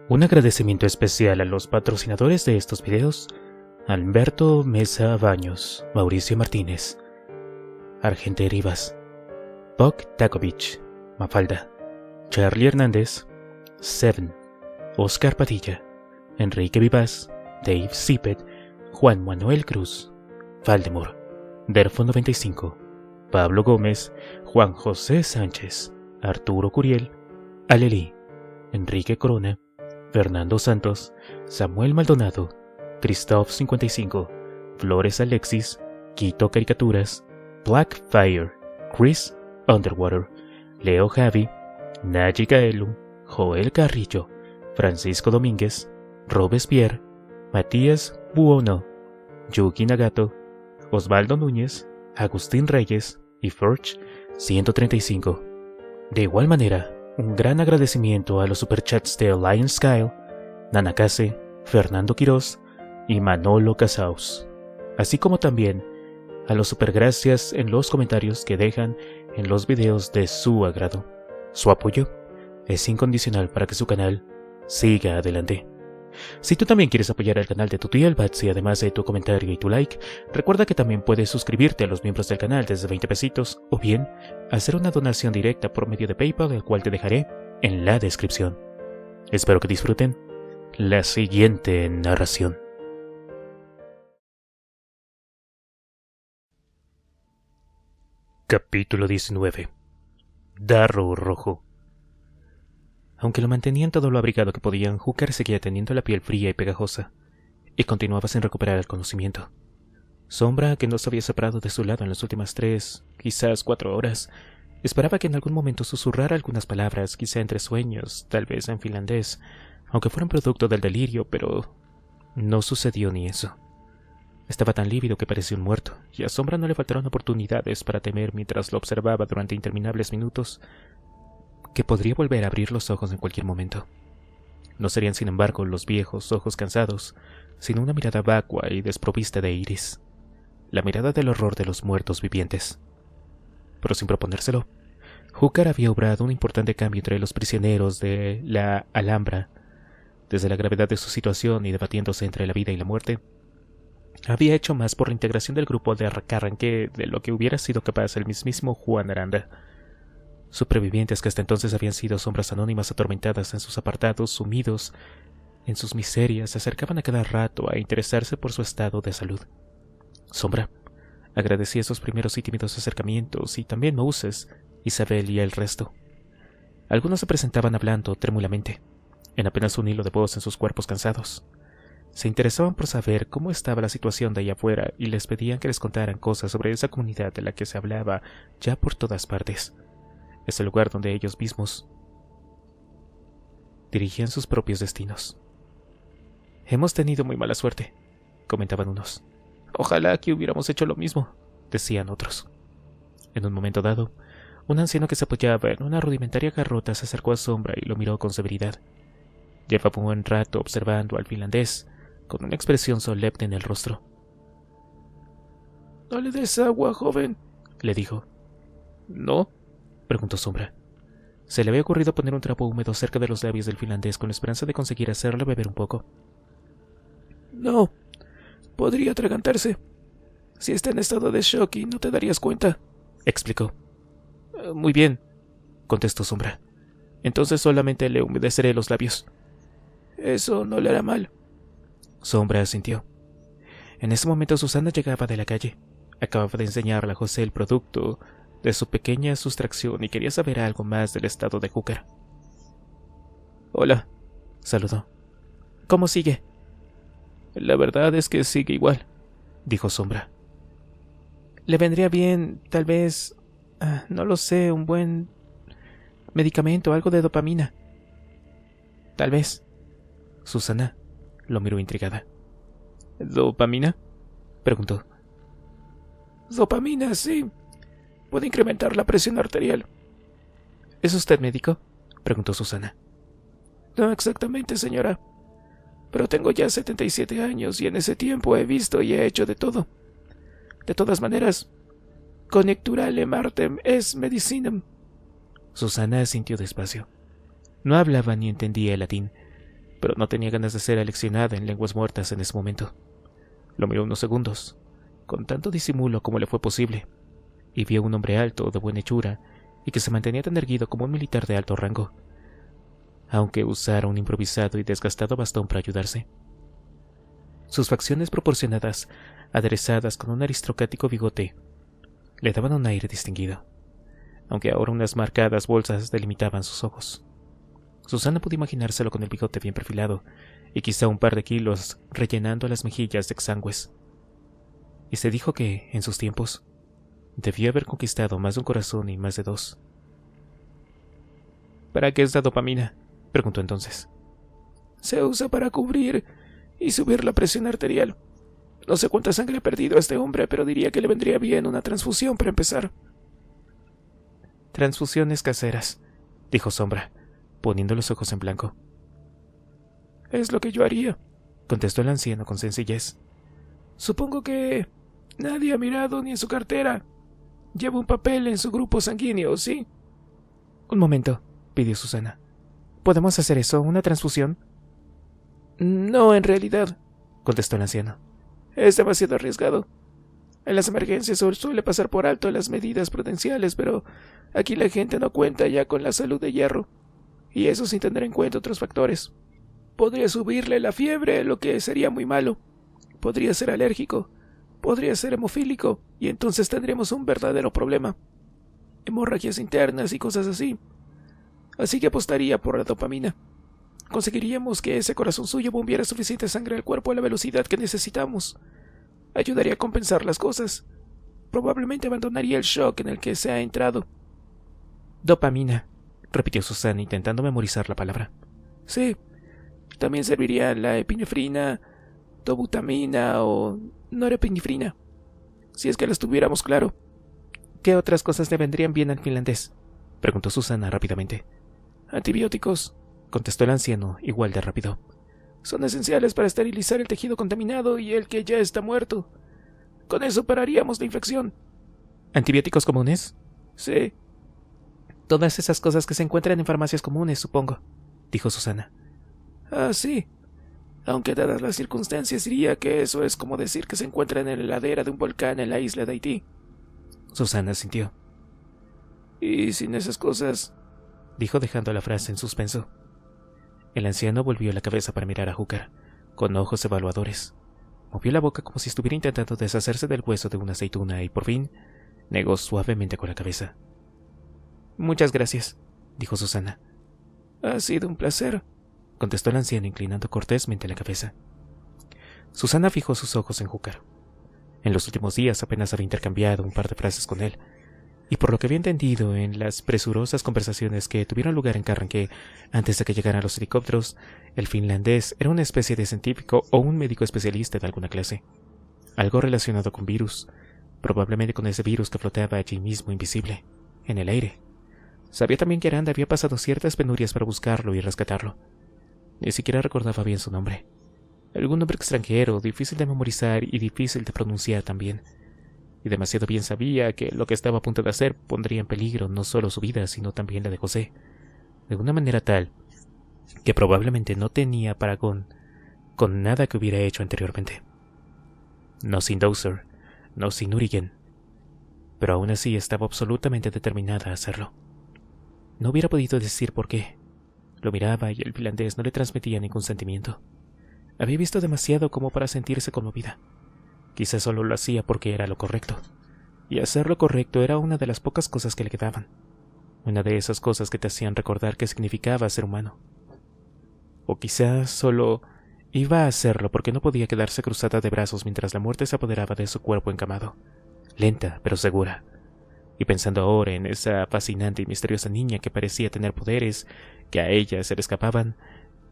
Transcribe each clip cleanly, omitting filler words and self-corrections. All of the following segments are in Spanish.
Un agradecimiento especial a los patrocinadores de estos videos: Alberto Mesa Baños, Mauricio Martínez, Argente Rivas, Puck Takovich, Mafalda, Charlie Hernández, Seven, Oscar Padilla, Enrique Vivas, Dave Zippet, Juan Manuel Cruz, Valdemor, Derfo 95, Pablo Gómez, Juan José Sánchez, Arturo Curiel, Alelí, Enrique Corona, Fernando Santos, Samuel Maldonado, Christoph 55, Flores Alexis, Quito Caricaturas, Blackfire, Chris Underwater, Leo Javi, Naji Gaelu, Joel Carrillo, Francisco Domínguez, Robespierre, Matías Buono, Yuki Nagato, Osvaldo Núñez, Agustín Reyes y Forge 135. De igual manera, un gran agradecimiento a los superchats de Lion Skyle, Nanakase, Fernando Quirós y Manolo Casaus, así como también a los supergracias en los comentarios que dejan en los videos de su agrado. Su apoyo es incondicional para que su canal siga adelante. Si tú también quieres apoyar al canal de tu tío el Batsy, además de tu comentario y tu like, recuerda que también puedes suscribirte a los miembros del canal desde 20 pesitos o bien hacer una donación directa por medio de PayPal, el cual te dejaré en la descripción. Espero que disfruten la siguiente narración. Capítulo 19. Darrow Rojo. Aunque lo mantenían todo lo abrigado que podían, Hooker seguía teniendo la piel fría y pegajosa, y continuaba sin recuperar el conocimiento. Sombra, que no se había separado de su lado en las últimas 3, quizás 4 horas, esperaba que en algún momento susurrara algunas palabras, quizá entre sueños, tal vez en finlandés, aunque fueran producto del delirio, pero no sucedió ni eso. Estaba tan lívido que parecía un muerto, y a Sombra no le faltaron oportunidades para temer mientras lo observaba durante interminables minutos que podría volver a abrir los ojos en cualquier momento. No serían, sin embargo, los viejos ojos cansados, sino una mirada vacua y desprovista de iris, la mirada del horror de los muertos vivientes. Pero sin proponérselo, Hooker había obrado un importante cambio entre los prisioneros de la Alhambra. Desde la gravedad de su situación y debatiéndose entre la vida y la muerte, había hecho más por la integración del grupo de arranque de lo que hubiera sido capaz el mismísimo Juan Aranda. Supervivientes que hasta entonces habían sido sombras anónimas atormentadas en sus apartados, sumidos en sus miserias, se acercaban a cada rato a interesarse por su estado de salud. Sombra agradecía esos primeros y tímidos acercamientos, y también Moses, Isabel y el resto. Algunos se presentaban hablando trémulamente, en apenas un hilo de voz en sus cuerpos cansados. Se interesaban por saber cómo estaba la situación de allá afuera y les pedían que les contaran cosas sobre esa comunidad de la que se hablaba ya por todas partes. Es el lugar donde ellos mismos dirigían sus propios destinos. «Hemos tenido muy mala suerte», comentaban unos. «Ojalá que hubiéramos hecho lo mismo», decían otros. En un momento dado, un anciano que se apoyaba en una rudimentaria garrota se acercó a Sombra y lo miró con severidad. Llevaba un buen rato observando al finlandés, con una expresión solemne en el rostro. «No le des agua, joven», le dijo. «¿No?», preguntó Sombra. Se le había ocurrido poner un trapo húmedo cerca de los labios del finlandés con la esperanza de conseguir hacerle beber un poco. «No, podría atragantarse. Si está en estado de shock y no te darías cuenta», explicó. «Muy bien», contestó Sombra. «Entonces solamente le humedeceré los labios». «Eso no le hará mal». Sombra asintió. En ese momento Susana llegaba de la calle. Acababa de enseñarle a José el producto de su pequeña sustracción y quería saber algo más del estado de Hooker. «Hola», saludó. «¿Cómo sigue?» «La verdad es que sigue igual», dijo Sombra. «Le vendría bien, tal vez, no lo sé, un buen medicamento, algo de dopamina». «Tal vez». Susana lo miró intrigada. «¿Dopamina?», preguntó. «Dopamina, sí. Puede incrementar la presión arterial». «¿Es usted médico?», preguntó Susana. «No exactamente, señora. Pero tengo ya 77 años y en ese tiempo he visto y he hecho de todo. De todas maneras, conjecturale artem es medicinem». Susana asintió despacio. No hablaba ni entendía el latín, pero no tenía ganas de ser aleccionada en lenguas muertas en ese momento. Lo miró unos segundos, con tanto disimulo como le fue posible, y vio un hombre alto, de buena hechura, y que se mantenía tan erguido como un militar de alto rango, aunque usara un improvisado y desgastado bastón para ayudarse. Sus facciones proporcionadas, aderezadas con un aristocrático bigote, le daban un aire distinguido, aunque ahora unas marcadas bolsas delimitaban sus ojos. Susana pudo imaginárselo con el bigote bien perfilado y quizá un par de kilos rellenando las mejillas de exangües. Y se dijo que, en sus tiempos, debió haber conquistado más de un corazón y más de dos. ¿Para qué es la dopamina?, preguntó entonces. Se usa para cubrir y subir la presión arterial. No sé cuánta sangre ha perdido a este hombre, pero diría que le vendría bien una transfusión para empezar. Transfusiones caseras, dijo Sombra, poniendo los ojos en blanco. Es lo que yo haría, contestó el anciano con sencillez. Supongo que nadie ha mirado ni en su cartera. Lleva un papel en su grupo sanguíneo, ¿sí? Un momento, pidió Susana. ¿Podemos hacer eso, una transfusión? No, en realidad, contestó el anciano. Es demasiado arriesgado. En las emergencias suele pasar por alto las medidas prudenciales, pero aquí la gente no cuenta ya con la salud de hierro, y eso sin tener en cuenta otros factores. Podría subirle la fiebre, lo que sería muy malo. Podría ser alérgico, podría ser hemofílico, y entonces tendríamos un verdadero problema. Hemorragias internas y cosas así. Así que apostaría por la dopamina. Conseguiríamos que ese corazón suyo bombeara suficiente sangre al cuerpo a la velocidad que necesitamos. Ayudaría a compensar las cosas. Probablemente abandonaría el shock en el que se ha entrado. Dopamina, repitió Susana intentando memorizar la palabra. Sí. También serviría la epinefrina, dobutamina o norepinefrina, si es que las tuviéramos claro. ¿Qué otras cosas le vendrían bien al finlandés?, preguntó Susana rápidamente. Antibióticos, contestó el anciano, igual de rápido. Son esenciales para esterilizar el tejido contaminado y el que ya está muerto. Con eso pararíamos la infección. ¿Antibióticos comunes? Sí. Todas esas cosas que se encuentran en farmacias comunes, supongo, dijo Susana. Ah, sí. Aunque dadas las circunstancias diría que eso es como decir que se encuentra en la heladera de un volcán en la isla de Haití. Susana sintió. Y sin esas cosas, dijo dejando la frase en suspenso. El anciano volvió la cabeza para mirar a Hooker, con ojos evaluadores. Movió la boca como si estuviera intentando deshacerse del hueso de una aceituna y por fin negó suavemente con la cabeza. Muchas gracias, dijo Susana. Ha sido un placer, contestó el anciano inclinando cortésmente la cabeza. Susana fijó sus ojos en Hooker. En los últimos días apenas había intercambiado un par de frases con él, y por lo que había entendido en las presurosas conversaciones que tuvieron lugar en Carranque antes de que llegaran los helicópteros, el finlandés era una especie de científico o un médico especialista de alguna clase. Algo relacionado con virus, probablemente con ese virus que flotaba allí mismo invisible, en el aire. Sabía también que Aranda había pasado ciertas penurias para buscarlo y rescatarlo. Ni siquiera recordaba bien su nombre. Algún nombre extranjero, difícil de memorizar y difícil de pronunciar también. Y demasiado bien sabía que lo que estaba a punto de hacer pondría en peligro no solo su vida, sino también la de José, de una manera tal que probablemente no tenía parangón con nada que hubiera hecho anteriormente. No sin Dowser, no sin Urigen, pero aún así estaba absolutamente determinada a hacerlo. No hubiera podido decir por qué. Lo miraba y el finlandés no le transmitía ningún sentimiento. Había visto demasiado como para sentirse conmovida. Quizás solo lo hacía porque era lo correcto, y hacer lo correcto era una de las pocas cosas que le quedaban, una de esas cosas que te hacían recordar qué significaba ser humano. O quizás solo iba a hacerlo porque no podía quedarse cruzada de brazos mientras la muerte se apoderaba de su cuerpo encamado, lenta pero segura, y pensando ahora en esa fascinante y misteriosa niña que parecía tener poderes que a ella se le escapaban,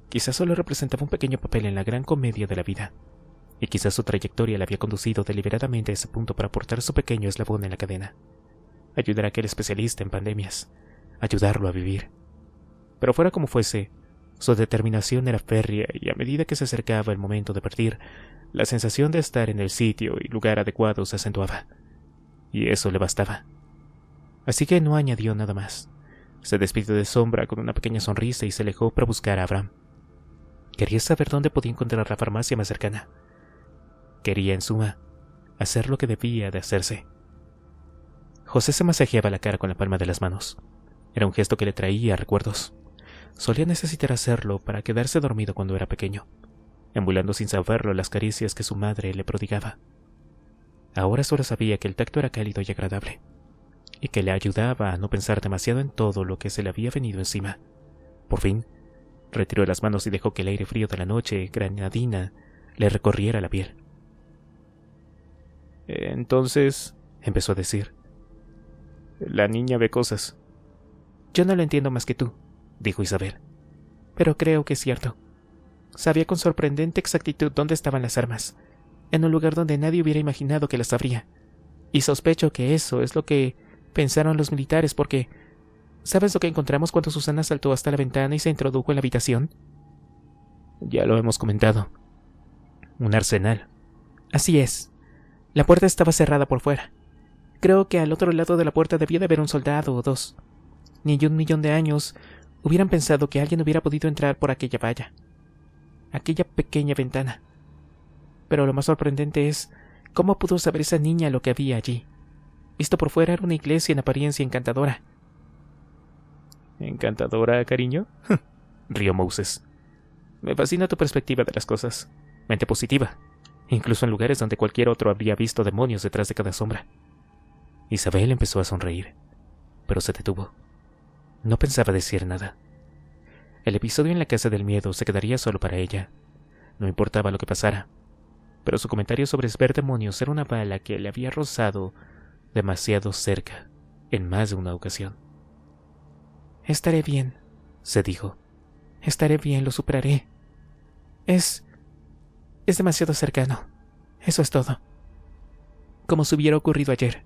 quizás solo representaba un pequeño papel en la gran comedia de la vida. Y quizás su trayectoria la había conducido deliberadamente a ese punto para aportar su pequeño eslabón en la cadena. Ayudar a aquel especialista en pandemias. Ayudarlo a vivir. Pero fuera como fuese, su determinación era férrea y a medida que se acercaba el momento de partir, la sensación de estar en el sitio y lugar adecuado se acentuaba. Y eso le bastaba. Así que no añadió nada más. Se despidió de Sombra con una pequeña sonrisa y se alejó para buscar a Abraham. Quería saber dónde podía encontrar la farmacia más cercana. Quería, en suma, hacer lo que debía de hacerse. José se masajeaba la cara con la palma de las manos. Era un gesto que le traía recuerdos. Solía necesitar hacerlo para quedarse dormido cuando era pequeño, emulando sin saberlo las caricias que su madre le prodigaba. Ahora solo sabía que el tacto era cálido y agradable, y que le ayudaba a no pensar demasiado en todo lo que se le había venido encima. Por fin, retiró las manos y dejó que el aire frío de la noche granadina le recorriera la piel. Entonces, empezó a decir, la niña ve cosas. Yo no lo entiendo más que tú, dijo Isabel, pero creo que es cierto. Sabía con sorprendente exactitud dónde estaban las armas, en un lugar donde nadie hubiera imaginado que las habría. Y sospecho que eso es lo que pensaron los militares porque... ¿Sabes lo que encontramos cuando Susana saltó hasta la ventana y se introdujo en la habitación? Ya lo hemos comentado. Un arsenal. Así es. La puerta estaba cerrada por fuera. Creo que al otro lado de la puerta debía de haber un soldado o dos. Ni en 1.000.000 de años hubieran pensado que alguien hubiera podido entrar por aquella valla. Aquella pequeña ventana. Pero lo más sorprendente es cómo pudo saber esa niña lo que había allí. Visto por fuera era una iglesia en apariencia encantadora. ¿Encantadora, cariño? Rió Moses. Me fascina tu perspectiva de las cosas. Mente positiva, incluso en lugares donde cualquier otro habría visto demonios detrás de cada sombra. Isabel empezó a sonreír, pero se detuvo. No pensaba decir nada. El episodio en la casa del miedo se quedaría solo para ella. No importaba lo que pasara, pero su comentario sobre ver demonios era una bala que le había rozado demasiado cerca en más de una ocasión. Estaré bien, se dijo. Estaré bien, lo superaré. Es demasiado cercano. Eso es todo. Como si hubiera ocurrido ayer.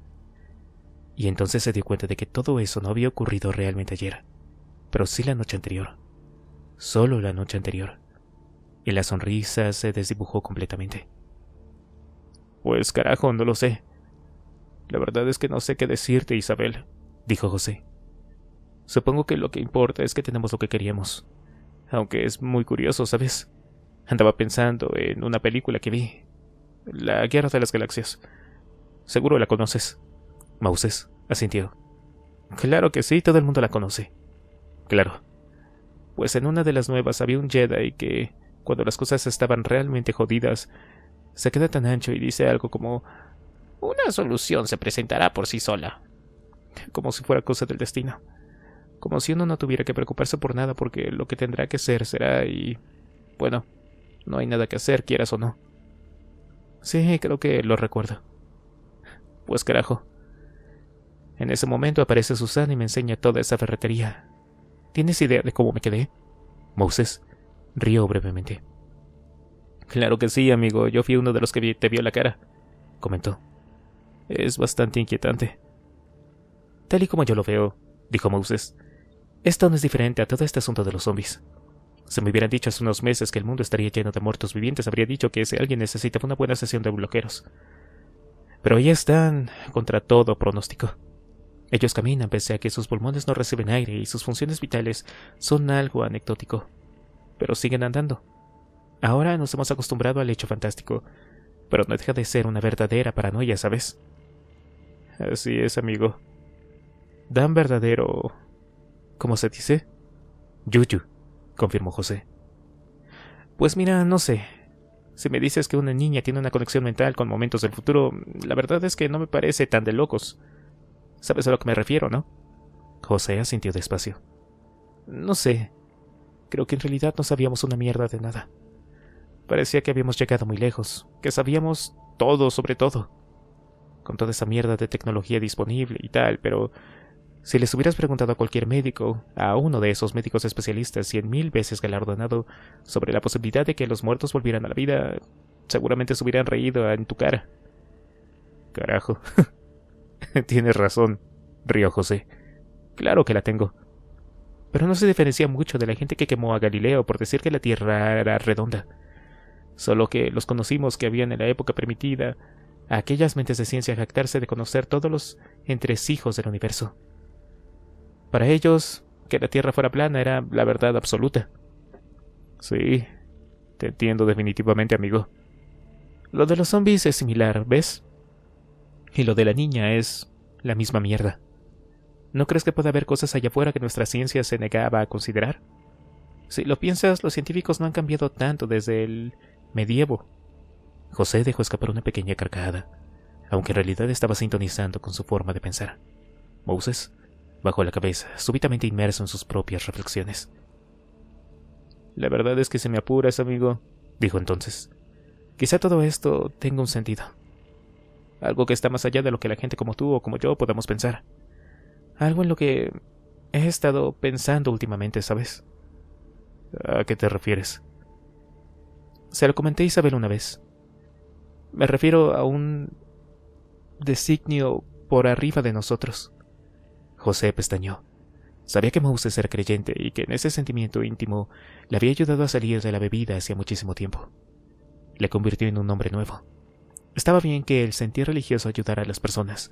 Y entonces se dio cuenta de que todo eso no había ocurrido realmente ayer, pero sí la noche anterior. Solo la noche anterior. Y la sonrisa se desdibujó completamente. Pues carajo, no lo sé. La verdad es que no sé qué decirte, Isabel, dijo José. Supongo que lo que importa es que tenemos lo que queríamos. Aunque es muy curioso, ¿sabes? Andaba pensando en una película que vi. La Guerra de las Galaxias. Seguro la conoces. Moses asintió. Claro que sí, todo el mundo la conoce. Claro. Pues en una de las nuevas había un Jedi que, cuando las cosas estaban realmente jodidas, se queda tan ancho y dice algo como: una solución se presentará por sí sola. Como si fuera cosa del destino. Como si uno no tuviera que preocuparse por nada porque lo que tendrá que ser será y... bueno, no hay nada que hacer, quieras o no. Sí, creo que lo recuerdo. Pues carajo. En ese momento aparece Susana y me enseña toda esa ferretería. ¿Tienes idea de cómo me quedé? Moses rió brevemente. Claro que sí, amigo. Yo fui uno de los que te vio la cara, comentó. Es bastante inquietante. Tal y como yo lo veo, dijo Moses, esto no es diferente a todo este asunto de los zombies. Si me hubieran dicho hace unos meses que el mundo estaría lleno de muertos vivientes, habría dicho que si alguien necesitaba una buena sesión de bloqueros. Pero ahí están contra todo pronóstico. Ellos caminan pese a que sus pulmones no reciben aire y sus funciones vitales son algo anecdótico. Pero siguen andando. Ahora nos hemos acostumbrado al hecho fantástico, pero no deja de ser una verdadera paranoia, ¿sabes? Así es, amigo. Dan verdadero... ¿cómo se dice? Yuyu, confirmó José. Pues mira, no sé. Si me dices que una niña tiene una conexión mental con momentos del futuro, la verdad es que no me parece tan de locos. ¿Sabes a lo que me refiero, no? José asintió despacio. No sé. Creo que en realidad no sabíamos una mierda de nada. Parecía que habíamos llegado muy lejos, que sabíamos todo sobre todo. Con toda esa mierda de tecnología disponible y tal, pero... si les hubieras preguntado a cualquier médico, a uno de esos médicos especialistas 100.000 veces galardonado, sobre la posibilidad de que los muertos volvieran a la vida, seguramente se hubieran reído en tu cara. Carajo. Tienes razón, rió José. Claro que la tengo. Pero no se diferencia mucho de la gente que quemó a Galileo por decir que la Tierra era redonda. Solo que los conocimos que habían en la época permitida a aquellas mentes de ciencia jactarse de conocer todos los entresijos del universo. Para ellos, que la Tierra fuera plana era la verdad absoluta. Sí, Te entiendo definitivamente, amigo. Lo de los zombies es similar, ¿ves? Y lo de la niña es la misma mierda. ¿No crees que puede haber cosas allá afuera que nuestra ciencia se negaba a considerar? Si lo piensas, los científicos no han cambiado tanto desde el medievo. José dejó escapar una pequeña carcajada, aunque en realidad estaba sintonizando con su forma de pensar. Moses bajó la cabeza, súbitamente inmerso en sus propias reflexiones. La verdad es que si me apuras, amigo, dijo entonces, quizá todo esto tenga un sentido. Algo que está más allá de lo que la gente como tú o como yo podamos pensar. Algo en lo que he estado pensando últimamente, ¿sabes? ¿A qué te refieres? Se lo comenté a Isabel una vez. Me refiero a un designio por arriba de nosotros. José pestañeó. Sabía que Moses era creyente y que en ese sentimiento íntimo le había ayudado a salir de la bebida hacía muchísimo tiempo. Le convirtió en un hombre nuevo. Estaba bien que el sentir religioso ayudara a las personas,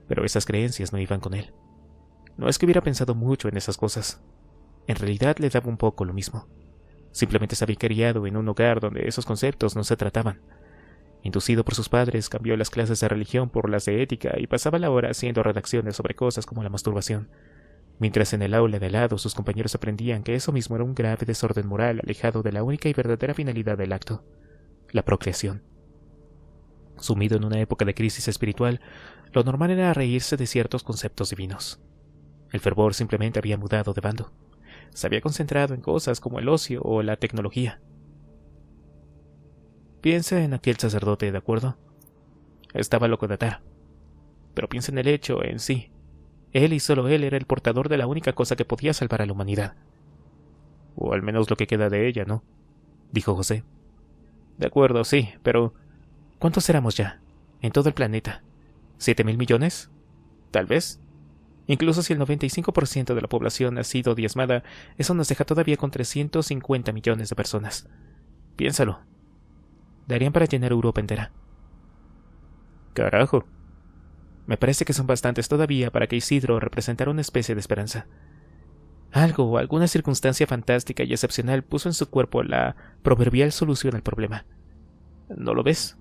pero esas creencias no iban con él. No es que hubiera pensado mucho en esas cosas. En realidad le daba un poco lo mismo. Simplemente se había criado en un hogar donde esos conceptos no se trataban. Inducido por sus padres, cambió las clases de religión por las de ética y pasaba la hora haciendo redacciones sobre cosas como la masturbación, mientras en el aula de al lado sus compañeros aprendían que eso mismo era un grave desorden moral alejado de la única y verdadera finalidad del acto, la procreación. Sumido en una época de crisis espiritual, lo normal era reírse de ciertos conceptos divinos. El fervor simplemente había mudado de bando. Se había concentrado en cosas como el ocio o la tecnología. Piensa en aquel sacerdote, ¿de acuerdo? Estaba loco de atar. Pero piensa en el hecho en sí. Él y solo él era el portador de la única cosa que podía salvar a la humanidad. O al menos lo que queda de ella, ¿no? Dijo José. De acuerdo, sí, pero ¿cuántos éramos ya? En todo el planeta. ¿7.000 millones? Tal vez. Incluso si el 95% de la población ha sido diezmada, eso nos deja todavía con 350 millones de personas. Piénsalo. Darían para llenar Europa entera. Carajo. Me parece que son bastantes todavía para que Isidro representara una especie de esperanza. Algo o alguna circunstancia fantástica y excepcional puso en su cuerpo la proverbial solución al problema. ¿No lo ves?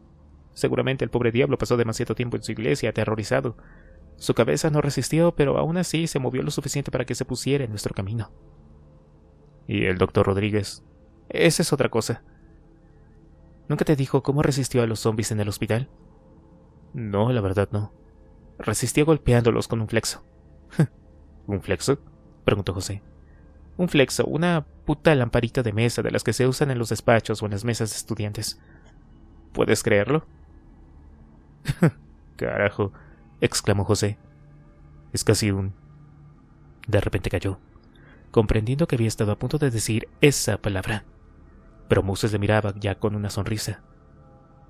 Seguramente el pobre diablo pasó demasiado tiempo en su iglesia aterrorizado. Su cabeza no resistió, pero aún así se movió lo suficiente para que se pusiera en nuestro camino. ¿Y el doctor Rodríguez? Esa es otra cosa. ¿Nunca te dijo cómo resistió a los zombies en el hospital? No, la verdad no. Resistió golpeándolos con un flexo. ¿Un flexo? Preguntó José. Un flexo, una puta lamparita de mesa de las que se usan en los despachos o en las mesas de estudiantes. ¿Puedes creerlo? Carajo, exclamó José. Es casi un... De repente cayó, comprendiendo que había estado a punto de decir esa palabra. Pero Moses le miraba ya con una sonrisa.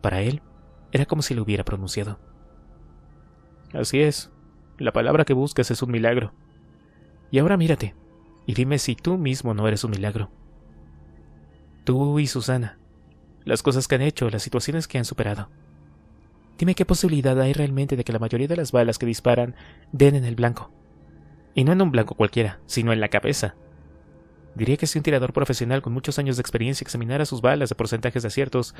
Para él, era como si lo hubiera pronunciado. Así es, la palabra que buscas es un milagro. Y ahora mírate, y dime si tú mismo no eres un milagro. Tú y Susana, las cosas que han hecho, las situaciones que han superado. Dime qué posibilidad hay realmente de que la mayoría de las balas que disparan den en el blanco. Y no en un blanco cualquiera, sino en la cabeza. Diría que si un tirador profesional con muchos años de experiencia examinara sus balas de porcentajes de aciertos,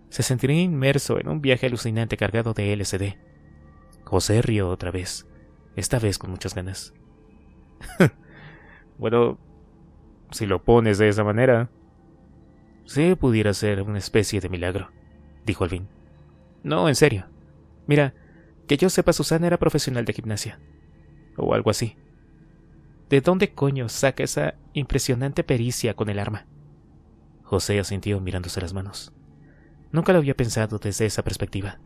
se sentiría inmerso en un viaje alucinante cargado de LSD. José rió otra vez, esta vez con muchas ganas. Bueno, si lo pones de esa manera, sí pudiera ser una especie de milagro, dijo al fin. No, en serio. Mira, que yo sepa, Susana era profesional de gimnasia. O algo así. ¿De dónde coño saca esa impresionante pericia con el arma? José asintió mirándose las manos. Nunca lo había pensado desde esa perspectiva,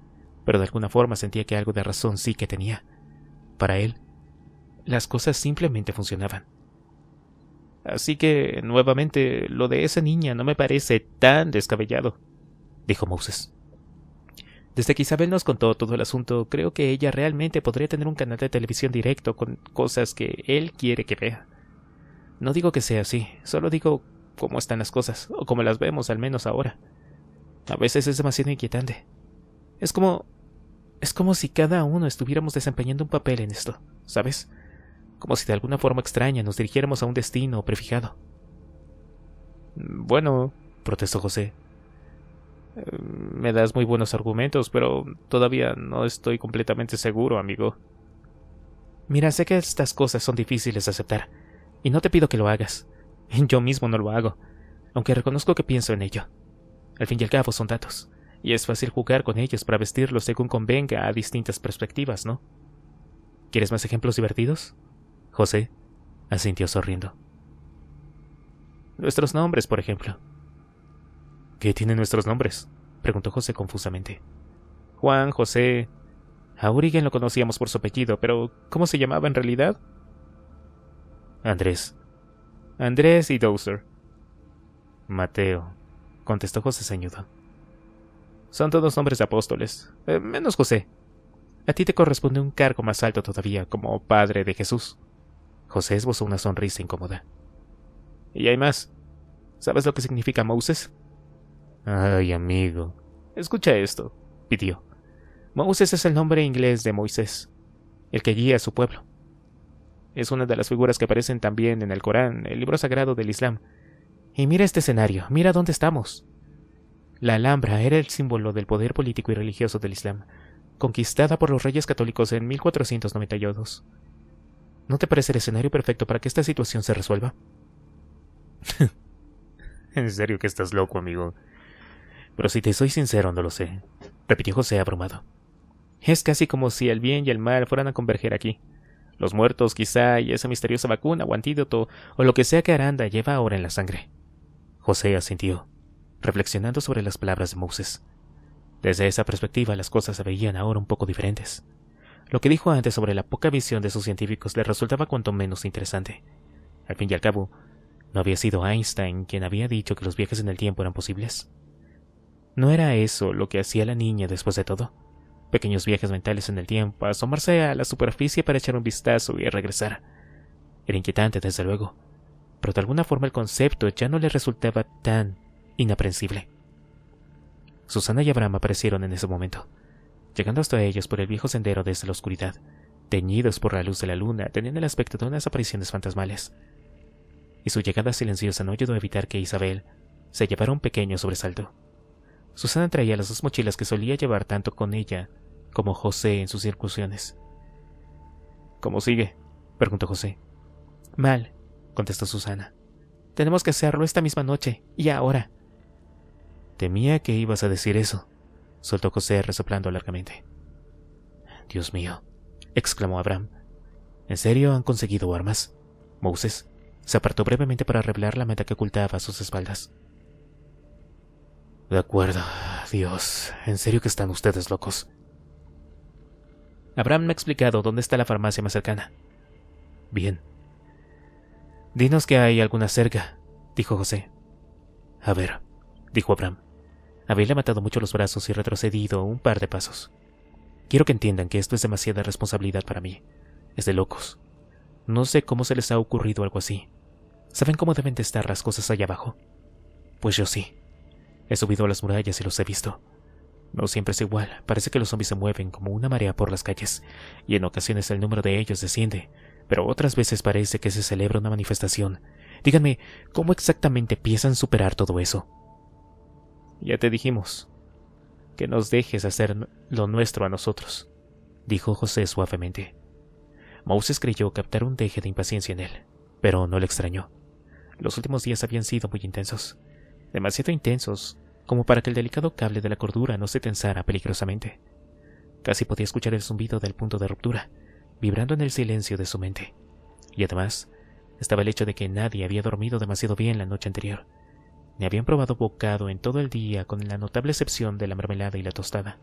pero de alguna forma sentía que algo de razón sí que tenía. Para él, las cosas simplemente funcionaban. Así que, nuevamente, lo de esa niña no me parece tan descabellado, dijo Moses. Desde que Isabel nos contó todo el asunto, creo que ella realmente podría tener un canal de televisión directo con cosas que él quiere que vea. No digo que sea así, solo digo cómo están las cosas, o cómo las vemos al menos ahora. A veces es demasiado inquietante. Es como si cada uno estuviéramos desempeñando un papel en esto, ¿sabes? Como si de alguna forma extraña nos dirigiéramos a un destino prefijado. Bueno, protestó José, Me das muy buenos argumentos, pero todavía no estoy completamente seguro, amigo. Mira, sé que estas cosas son difíciles de aceptar, y no te pido que lo hagas. Yo mismo no lo hago, aunque reconozco que pienso en ello. Al fin y al cabo son datos, y es fácil jugar con ellos para vestirlos según convenga a distintas perspectivas, ¿no? ¿Quieres más ejemplos divertidos? José asintió sonriendo. Nuestros nombres, por ejemplo. ¿Qué tienen nuestros nombres?, preguntó José confusamente. Juan, José. A Urigen lo conocíamos por su apellido, pero ¿cómo se llamaba en realidad? Andrés. Andrés y Dowser. Mateo, contestó José ceñudo. Son todos nombres de apóstoles, menos José. A ti te corresponde un cargo más alto todavía, como padre de Jesús. José esbozó una sonrisa incómoda. Y hay más. ¿Sabes lo que significa Moses? Ay, amigo. Escucha esto, pidió. Moses es el nombre inglés de Moisés, el que guía a su pueblo. Es una de las figuras que aparecen también en el Corán, el libro sagrado del Islam. Y mira este escenario, mira dónde estamos. La Alhambra era el símbolo del poder político y religioso del Islam, conquistada por los reyes católicos en 1492. ¿No te parece el escenario perfecto para que esta situación se resuelva? En serio que estás loco, amigo. Pero si te soy sincero, no lo sé, repitió José abrumado. Es casi como si el bien y el mal fueran a converger aquí. Los muertos, quizá, y esa misteriosa vacuna o antídoto, o lo que sea que Aranda lleva ahora en la sangre. José asintió, reflexionando sobre las palabras de Moses. Desde esa perspectiva las cosas se veían ahora un poco diferentes. Lo que dijo antes sobre la poca visión de sus científicos le resultaba cuanto menos interesante. Al fin y al cabo, ¿no había sido Einstein quien había dicho que los viajes en el tiempo eran posibles? ¿No era eso lo que hacía la niña después de todo? Pequeños viajes mentales en el tiempo, asomarse a la superficie para echar un vistazo y regresar. Era inquietante, desde luego, pero de alguna forma el concepto ya no le resultaba tan inaprensible. Susana y Abraham aparecieron en ese momento, llegando hasta ellos por el viejo sendero desde la oscuridad. Teñidos por la luz de la luna, tenían el aspecto de unas apariciones fantasmales. Y su llegada silenciosa no ayudó a evitar que Isabel se llevara un pequeño sobresalto. Susana traía las dos mochilas que solía llevar tanto con ella como José en sus incursiones. ¿Cómo sigue?, preguntó José. Mal, contestó Susana. Tenemos que hacerlo esta misma noche, y ahora. Temía que ibas a decir eso, soltó José resoplando largamente. Dios mío, exclamó Abraham. ¿En serio han conseguido armas? Moses se apartó brevemente para revelar la meta que ocultaba a sus espaldas. De acuerdo, Dios, en serio que están ustedes locos. Abraham me ha explicado dónde está la farmacia más cercana. Bien. Dinos que hay alguna cerca, dijo José. A ver, dijo Abraham. Había levantado mucho los brazos y retrocedido un par de pasos. Quiero que entiendan que esto es demasiada responsabilidad para mí. Es de locos. No sé cómo se les ha ocurrido algo así. ¿Saben cómo deben de estar las cosas allá abajo? Pues yo sí. He subido a las murallas y los he visto. No siempre es igual. Parece que los zombies se mueven como una marea por las calles, y en ocasiones el número de ellos desciende, pero otras veces parece que se celebra una manifestación. Díganme, ¿cómo exactamente piensan superar todo eso? Ya te dijimos. Que nos dejes hacer lo nuestro a nosotros, dijo José suavemente. Moses creyó captar un deje de impaciencia en él, pero no le extrañó. Los últimos días habían sido muy intensos. Demasiado intensos como para que el delicado cable de la cordura no se tensara peligrosamente. Casi podía escuchar el zumbido del punto de ruptura, vibrando en el silencio de su mente. Y además, estaba el hecho de que nadie había dormido demasiado bien la noche anterior, ni habían probado bocado en todo el día con la notable excepción de la mermelada y la tostada.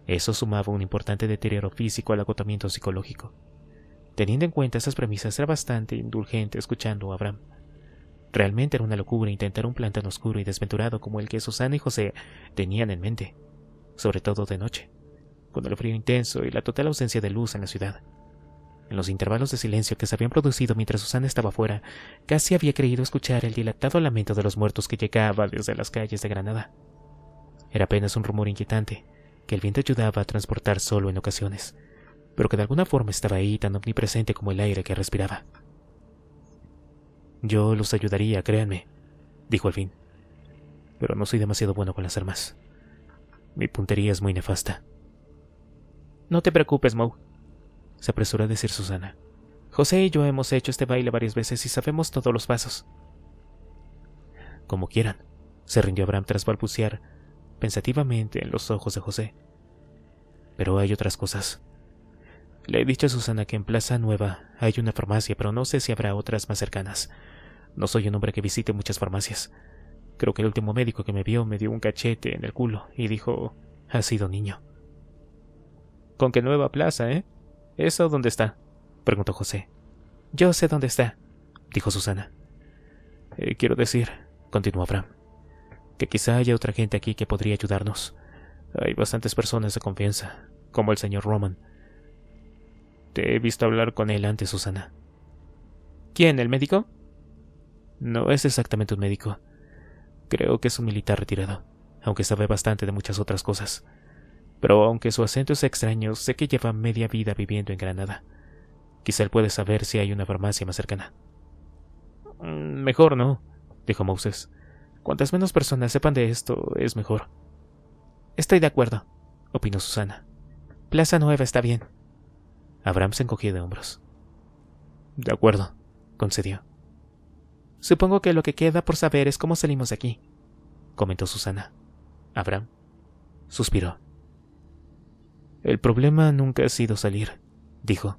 Eso sumaba un importante deterioro físico al agotamiento psicológico. Teniendo en cuenta esas premisas, era bastante indulgente escuchando a Abraham. Realmente era una locura intentar un plan tan oscuro y desventurado como el que Susana y José tenían en mente, sobre todo de noche, con el frío intenso y la total ausencia de luz en la ciudad. En los intervalos de silencio que se habían producido mientras Susana estaba fuera, casi había creído escuchar el dilatado lamento de los muertos que llegaba desde las calles de Granada. Era apenas un rumor inquietante, que el viento ayudaba a transportar solo en ocasiones, pero que de alguna forma estaba ahí tan omnipresente como el aire que respiraba. Yo los ayudaría, créanme, dijo al fin. pero no soy demasiado bueno con las armas. Mi puntería es muy nefasta. No te preocupes, Moe, se apresuró a decir Susana. José y yo hemos hecho este baile varias veces y sabemos todos los pasos. Como quieran, se rindió Abraham tras balbucear pensativamente en los ojos de José. Pero hay otras cosas. Le he dicho a Susana que en Plaza Nueva hay una farmacia, pero no sé si habrá otras más cercanas. No soy un hombre que visite muchas farmacias. Creo que el último médico que me vio me dio un cachete en el culo y dijo: «Has sido niño». ¿Con qué Nueva Plaza, ¿Eso dónde está?, preguntó José. Yo sé dónde está, dijo Susana. Quiero decir, continuó Abraham, que quizá haya otra gente aquí que podría ayudarnos. Hay bastantes personas de confianza, como el señor Roman. Te he visto hablar con él antes, Susana. ¿Quién, el médico? No es exactamente un médico. Creo que es un militar retirado, aunque sabe bastante de muchas otras cosas. Pero aunque su acento es extraño, sé que lleva media vida viviendo en Granada. Quizá él puede saber si hay una farmacia más cercana. Mejor no, dijo Moses. Cuantas menos personas sepan de esto, es mejor. Estoy de acuerdo, opinó Susana. Plaza Nueva está bien. Abraham se encogió de hombros. De acuerdo, concedió. Supongo que lo que queda por saber es cómo salimos de aquí, comentó Susana. Abraham suspiró. El problema nunca ha sido salir, dijo.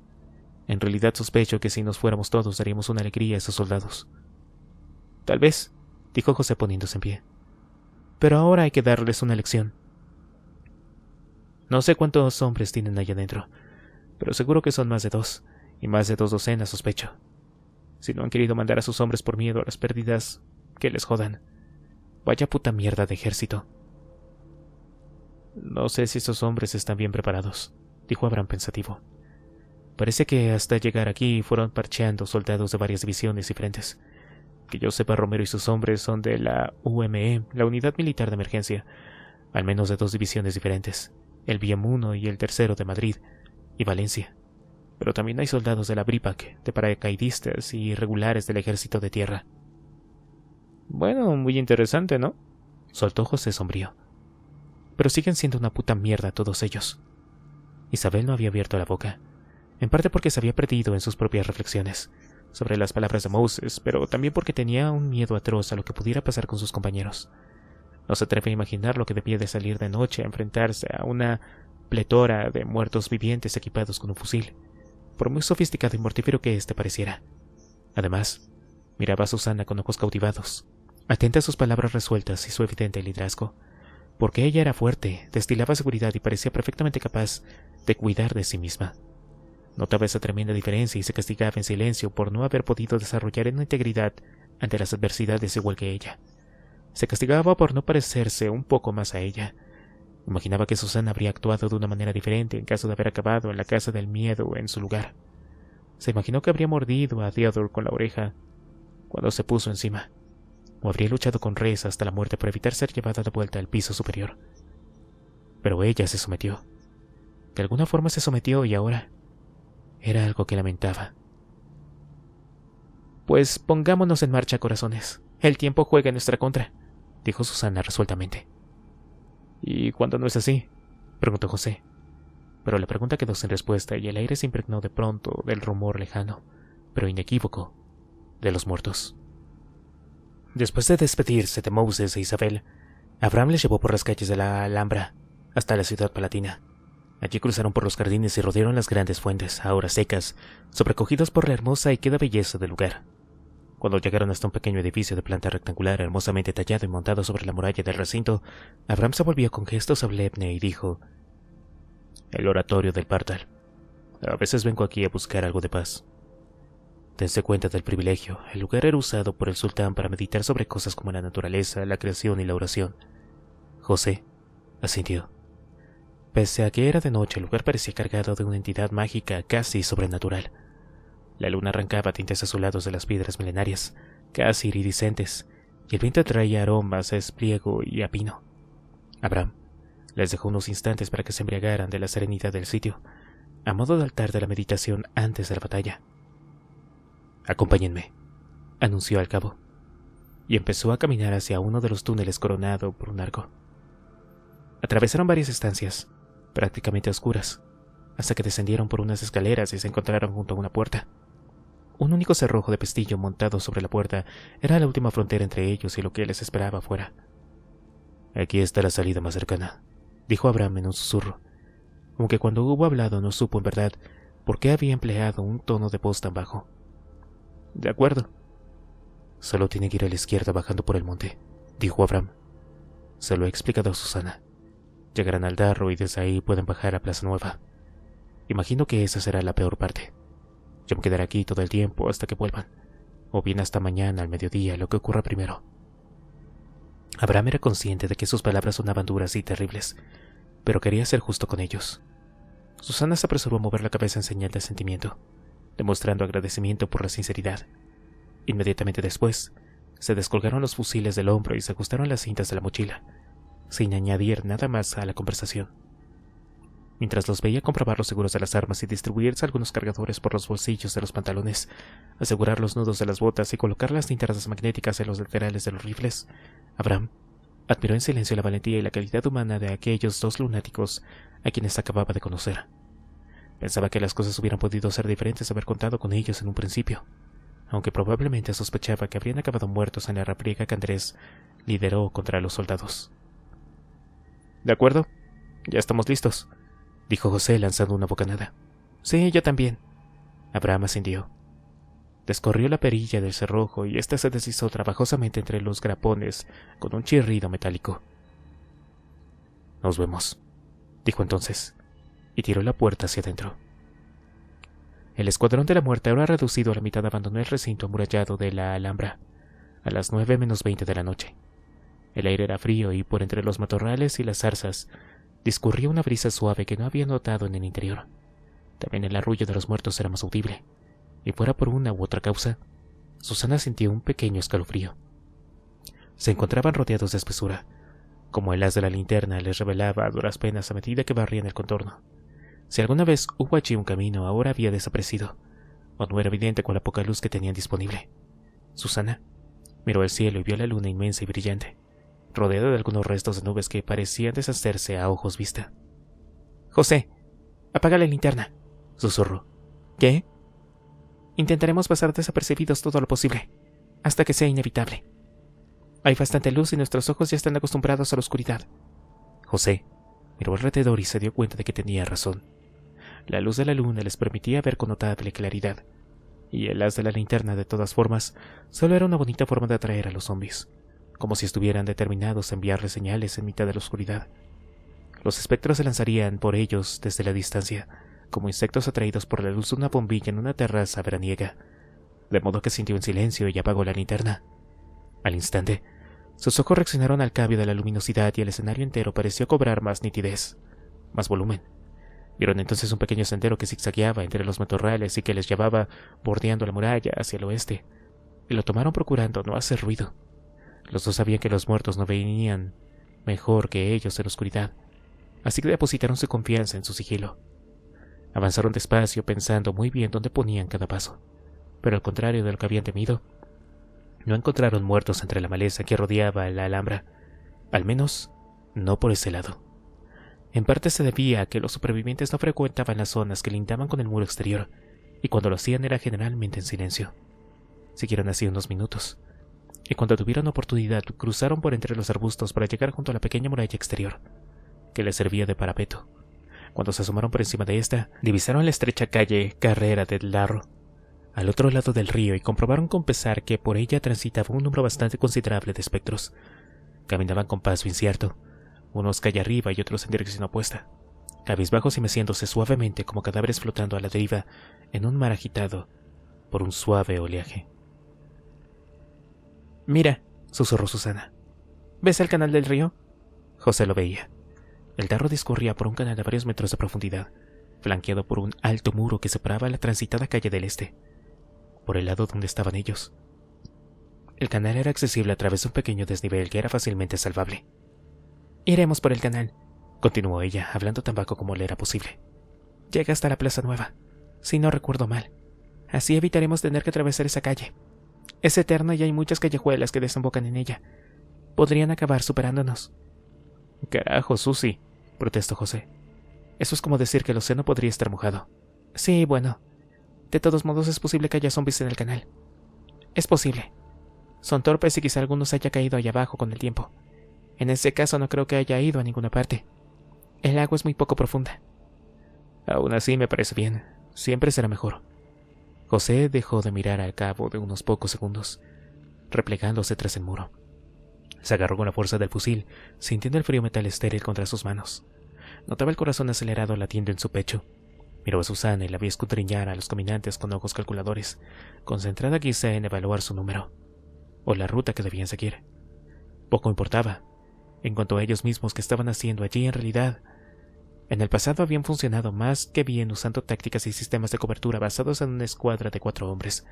En realidad sospecho que si nos fuéramos todos daríamos una alegría a esos soldados. Tal vez, dijo José poniéndose en pie. Pero ahora hay que darles una lección. No sé cuántos hombres tienen allá adentro, pero seguro que son más de 2, y más de 2 docenas, sospecho. Si no han querido mandar a sus hombres por miedo a las pérdidas, que les jodan. Vaya puta mierda de ejército. No sé si esos hombres están bien preparados, dijo Abraham pensativo. Parece que hasta llegar aquí fueron parcheando soldados de varias divisiones diferentes. Que yo sepa, Romero y sus hombres son de la UME, la Unidad Militar de Emergencia, al menos de 2 divisiones diferentes, el BIEM-1 y el tercero de Madrid y Valencia. Pero también hay soldados de la BRIPAC, de paracaidistas y regulares del Ejército de Tierra. Bueno, muy interesante, ¿no?, soltó José sombrío. Pero siguen siendo una puta mierda todos ellos. Isabel no había abierto la boca, en parte porque se había perdido en sus propias reflexiones sobre las palabras de Moses, pero también porque tenía un miedo atroz a lo que pudiera pasar con sus compañeros. No se atreve a imaginar lo que debía de salir de noche a enfrentarse a una pletora de muertos vivientes equipados con un fusil, por muy sofisticado y mortífero que éste pareciera. Además, miraba a Susana con ojos cautivados, atenta a sus palabras resueltas y su evidente liderazgo, porque ella era fuerte, destilaba seguridad y parecía perfectamente capaz de cuidar de sí misma. Notaba esa tremenda diferencia y se castigaba en silencio por no haber podido desarrollar una integridad ante las adversidades igual que ella. Se castigaba por no parecerse un poco más a ella. Imaginaba que Susana habría actuado de una manera diferente en caso de haber acabado en la casa del miedo en su lugar. Se imaginó que habría mordido a Theodore con la oreja cuando se puso encima, o habría luchado con Reza hasta la muerte por evitar ser llevada de vuelta al piso superior. Pero ella se sometió. De alguna forma se sometió y ahora era algo que lamentaba. Pues pongámonos en marcha, corazones. El tiempo juega en nuestra contra, dijo Susana resueltamente. ¿Y cuándo no es así?, preguntó José. Pero la pregunta quedó sin respuesta y el aire se impregnó de pronto del rumor lejano, pero inequívoco, de los muertos. Después de despedirse de Moses e Isabel, Abraham les llevó por las calles de la Alhambra hasta la ciudad palatina. Allí cruzaron por los jardines y rodearon las grandes fuentes, ahora secas, sobrecogidos por la hermosa y queda belleza del lugar. Cuando llegaron hasta un pequeño edificio de planta rectangular hermosamente tallado y montado sobre la muralla del recinto, Abraham se volvió con gesto solemne y dijo: «El oratorio del Partal. A veces vengo aquí a buscar algo de paz. Dense cuenta del privilegio. El lugar era usado por el sultán para meditar sobre cosas como la naturaleza, la creación y la oración». José asintió. Pese a que era de noche, el lugar parecía cargado de una entidad mágica casi sobrenatural. La luna arrancaba tintes azulados de las piedras milenarias, casi iridiscentes, y el viento traía aromas a espliego y a pino. Abraham les dejó unos instantes para que se embriagaran de la serenidad del sitio, a modo de altar de la meditación antes de la batalla. «Acompáñenme», anunció al cabo. y empezó a caminar hacia uno de los túneles coronado por un arco. Atravesaron varias estancias, prácticamente oscuras, hasta que descendieron por unas escaleras y se encontraron junto a una puerta. Un único cerrojo de pestillo montado sobre la puerta era la última frontera entre ellos y lo que les esperaba afuera. «Aquí está la salida más cercana», dijo Abraham en un susurro, aunque cuando hubo hablado no supo en verdad por qué había empleado un tono de voz tan bajo. «De acuerdo». «Solo tiene que ir a la izquierda bajando por el monte», dijo Abraham. «Se lo he explicado a Susana. Llegarán al Darro y desde ahí pueden bajar a Plaza Nueva. Imagino que esa será la peor parte. Yo me quedaré aquí todo el tiempo hasta que vuelvan, o bien hasta mañana al mediodía, lo que ocurra primero». Abraham era consciente de que sus palabras sonaban duras y terribles, pero quería ser justo con ellos. Susana se apresuró a mover la cabeza en señal de asentimiento, demostrando agradecimiento por la sinceridad. Inmediatamente después, se descolgaron los fusiles del hombro y se ajustaron las cintas de la mochila, sin añadir nada más a la conversación. Mientras los veía comprobar los seguros de las armas y distribuirse algunos cargadores por los bolsillos de los pantalones, asegurar los nudos de las botas y colocar las linternas magnéticas en los laterales de los rifles, Abraham admiró en silencio la valentía y la calidad humana de aquellos dos lunáticos a quienes acababa de conocer. Pensaba que las cosas hubieran podido ser diferentes de haber contado con ellos en un principio, aunque probablemente sospechaba que habrían acabado muertos en la refriega que Andrés lideró contra los soldados. «De acuerdo, ya estamos listos», dijo José lanzando una bocanada. «Sí, yo también». Abraham asintió. Descorrió la perilla del cerrojo y ésta se deslizó trabajosamente entre los grapones con un chirrido metálico. «Nos vemos», dijo entonces, y tiró la puerta hacia adentro. El escuadrón de la muerte, ahora reducido a la mitad, abandonó el recinto amurallado de la Alhambra a las 9:20 de la noche. El aire era frío y por entre los matorrales y las zarzas discurría una brisa suave que no había notado en el interior. También el arrullo de los muertos era más audible, y fuera por una u otra causa, Susana sintió un pequeño escalofrío. Se encontraban rodeados de espesura, como el haz de la linterna les revelaba a duras penas a medida que barrían el contorno. Si alguna vez hubo allí un camino, ahora había desaparecido, o no era evidente con la poca luz que tenían disponible. Susana miró el cielo y vio la luna inmensa y brillante, rodeada de algunos restos de nubes que parecían deshacerse a ojos vista. «José, apaga la linterna», susurró. «¿Qué?» «Intentaremos pasar desapercibidos todo lo posible, hasta que sea inevitable. Hay bastante luz y nuestros ojos ya están acostumbrados a la oscuridad». José miró alrededor y se dio cuenta de que tenía razón. La luz de la luna les permitía ver con notable claridad, y el haz de la linterna, de todas formas, solo era una bonita forma de atraer a los zombies, como si estuvieran determinados a enviarles señales en mitad de la oscuridad. Los espectros se lanzarían por ellos desde la distancia, como insectos atraídos por la luz de una bombilla en una terraza veraniega, de modo que sintió en silencio y apagó la linterna. Al instante, sus ojos reaccionaron al cambio de la luminosidad y el escenario entero pareció cobrar más nitidez, más volumen. Vieron entonces un pequeño sendero que zigzagueaba entre los matorrales y que les llevaba bordeando la muralla hacia el oeste, y lo tomaron procurando no hacer ruido. Los dos sabían que los muertos no veían mejor que ellos en la oscuridad, así que depositaron su confianza en su sigilo. Avanzaron despacio, pensando muy bien dónde ponían cada paso, pero al contrario de lo que habían temido, no encontraron muertos entre la maleza que rodeaba la Alhambra, al menos no por ese lado. En parte se debía a que los supervivientes no frecuentaban las zonas que lindaban con el muro exterior, y cuando lo hacían era generalmente en silencio. Siguieron así unos minutos, y cuando tuvieron oportunidad cruzaron por entre los arbustos para llegar junto a la pequeña muralla exterior, que les servía de parapeto. Cuando se asomaron por encima de esta, divisaron la estrecha calle Carrera del Darro, al otro lado del río, y comprobaron con pesar que por ella transitaba un número bastante considerable de espectros. Caminaban con paso incierto, unos calle arriba y otros en dirección opuesta, cabizbajos y meciéndose suavemente como cadáveres flotando a la deriva en un mar agitado por un suave oleaje. «Mira», susurró Susana. «¿Ves el canal del río?» José lo veía. El Darro discurría por un canal de varios metros de profundidad, flanqueado por un alto muro que separaba la transitada calle del este, por el lado donde estaban ellos. El canal era accesible a través de un pequeño desnivel que era fácilmente salvable. «Iremos por el canal», continuó ella, hablando tan bajo como le era posible. «Llega hasta la Plaza Nueva, si no recuerdo mal. Así evitaremos tener que atravesar esa calle. Es eterna y hay muchas callejuelas que desembocan en ella. Podrían acabar superándonos. Carajo, Susie, protestó José. Eso es como decir que el océano podría estar mojado. Sí, bueno. De todos modos es posible que haya zombies en el canal. Es posible. Son torpes y quizá algunos haya caído allá abajo con el tiempo. En ese caso no creo que haya ido a ninguna parte. El agua es muy poco profunda. Aún así me parece bien. Siempre será mejor. José dejó de mirar al cabo de unos pocos segundos, replegándose tras el muro. Se agarró con la fuerza del fusil, sintiendo el frío metal estéril contra sus manos. Notaba el corazón acelerado latiendo en su pecho. Miró a Susana y la vio escudriñar a los caminantes con ojos calculadores, concentrada quizá en evaluar su número, o la ruta que debían seguir. Poco importaba. En cuanto a ellos mismos, que estaban haciendo allí en realidad. En el pasado habían funcionado más que bien usando tácticas y sistemas de cobertura basados en una escuadra de 4 hombres.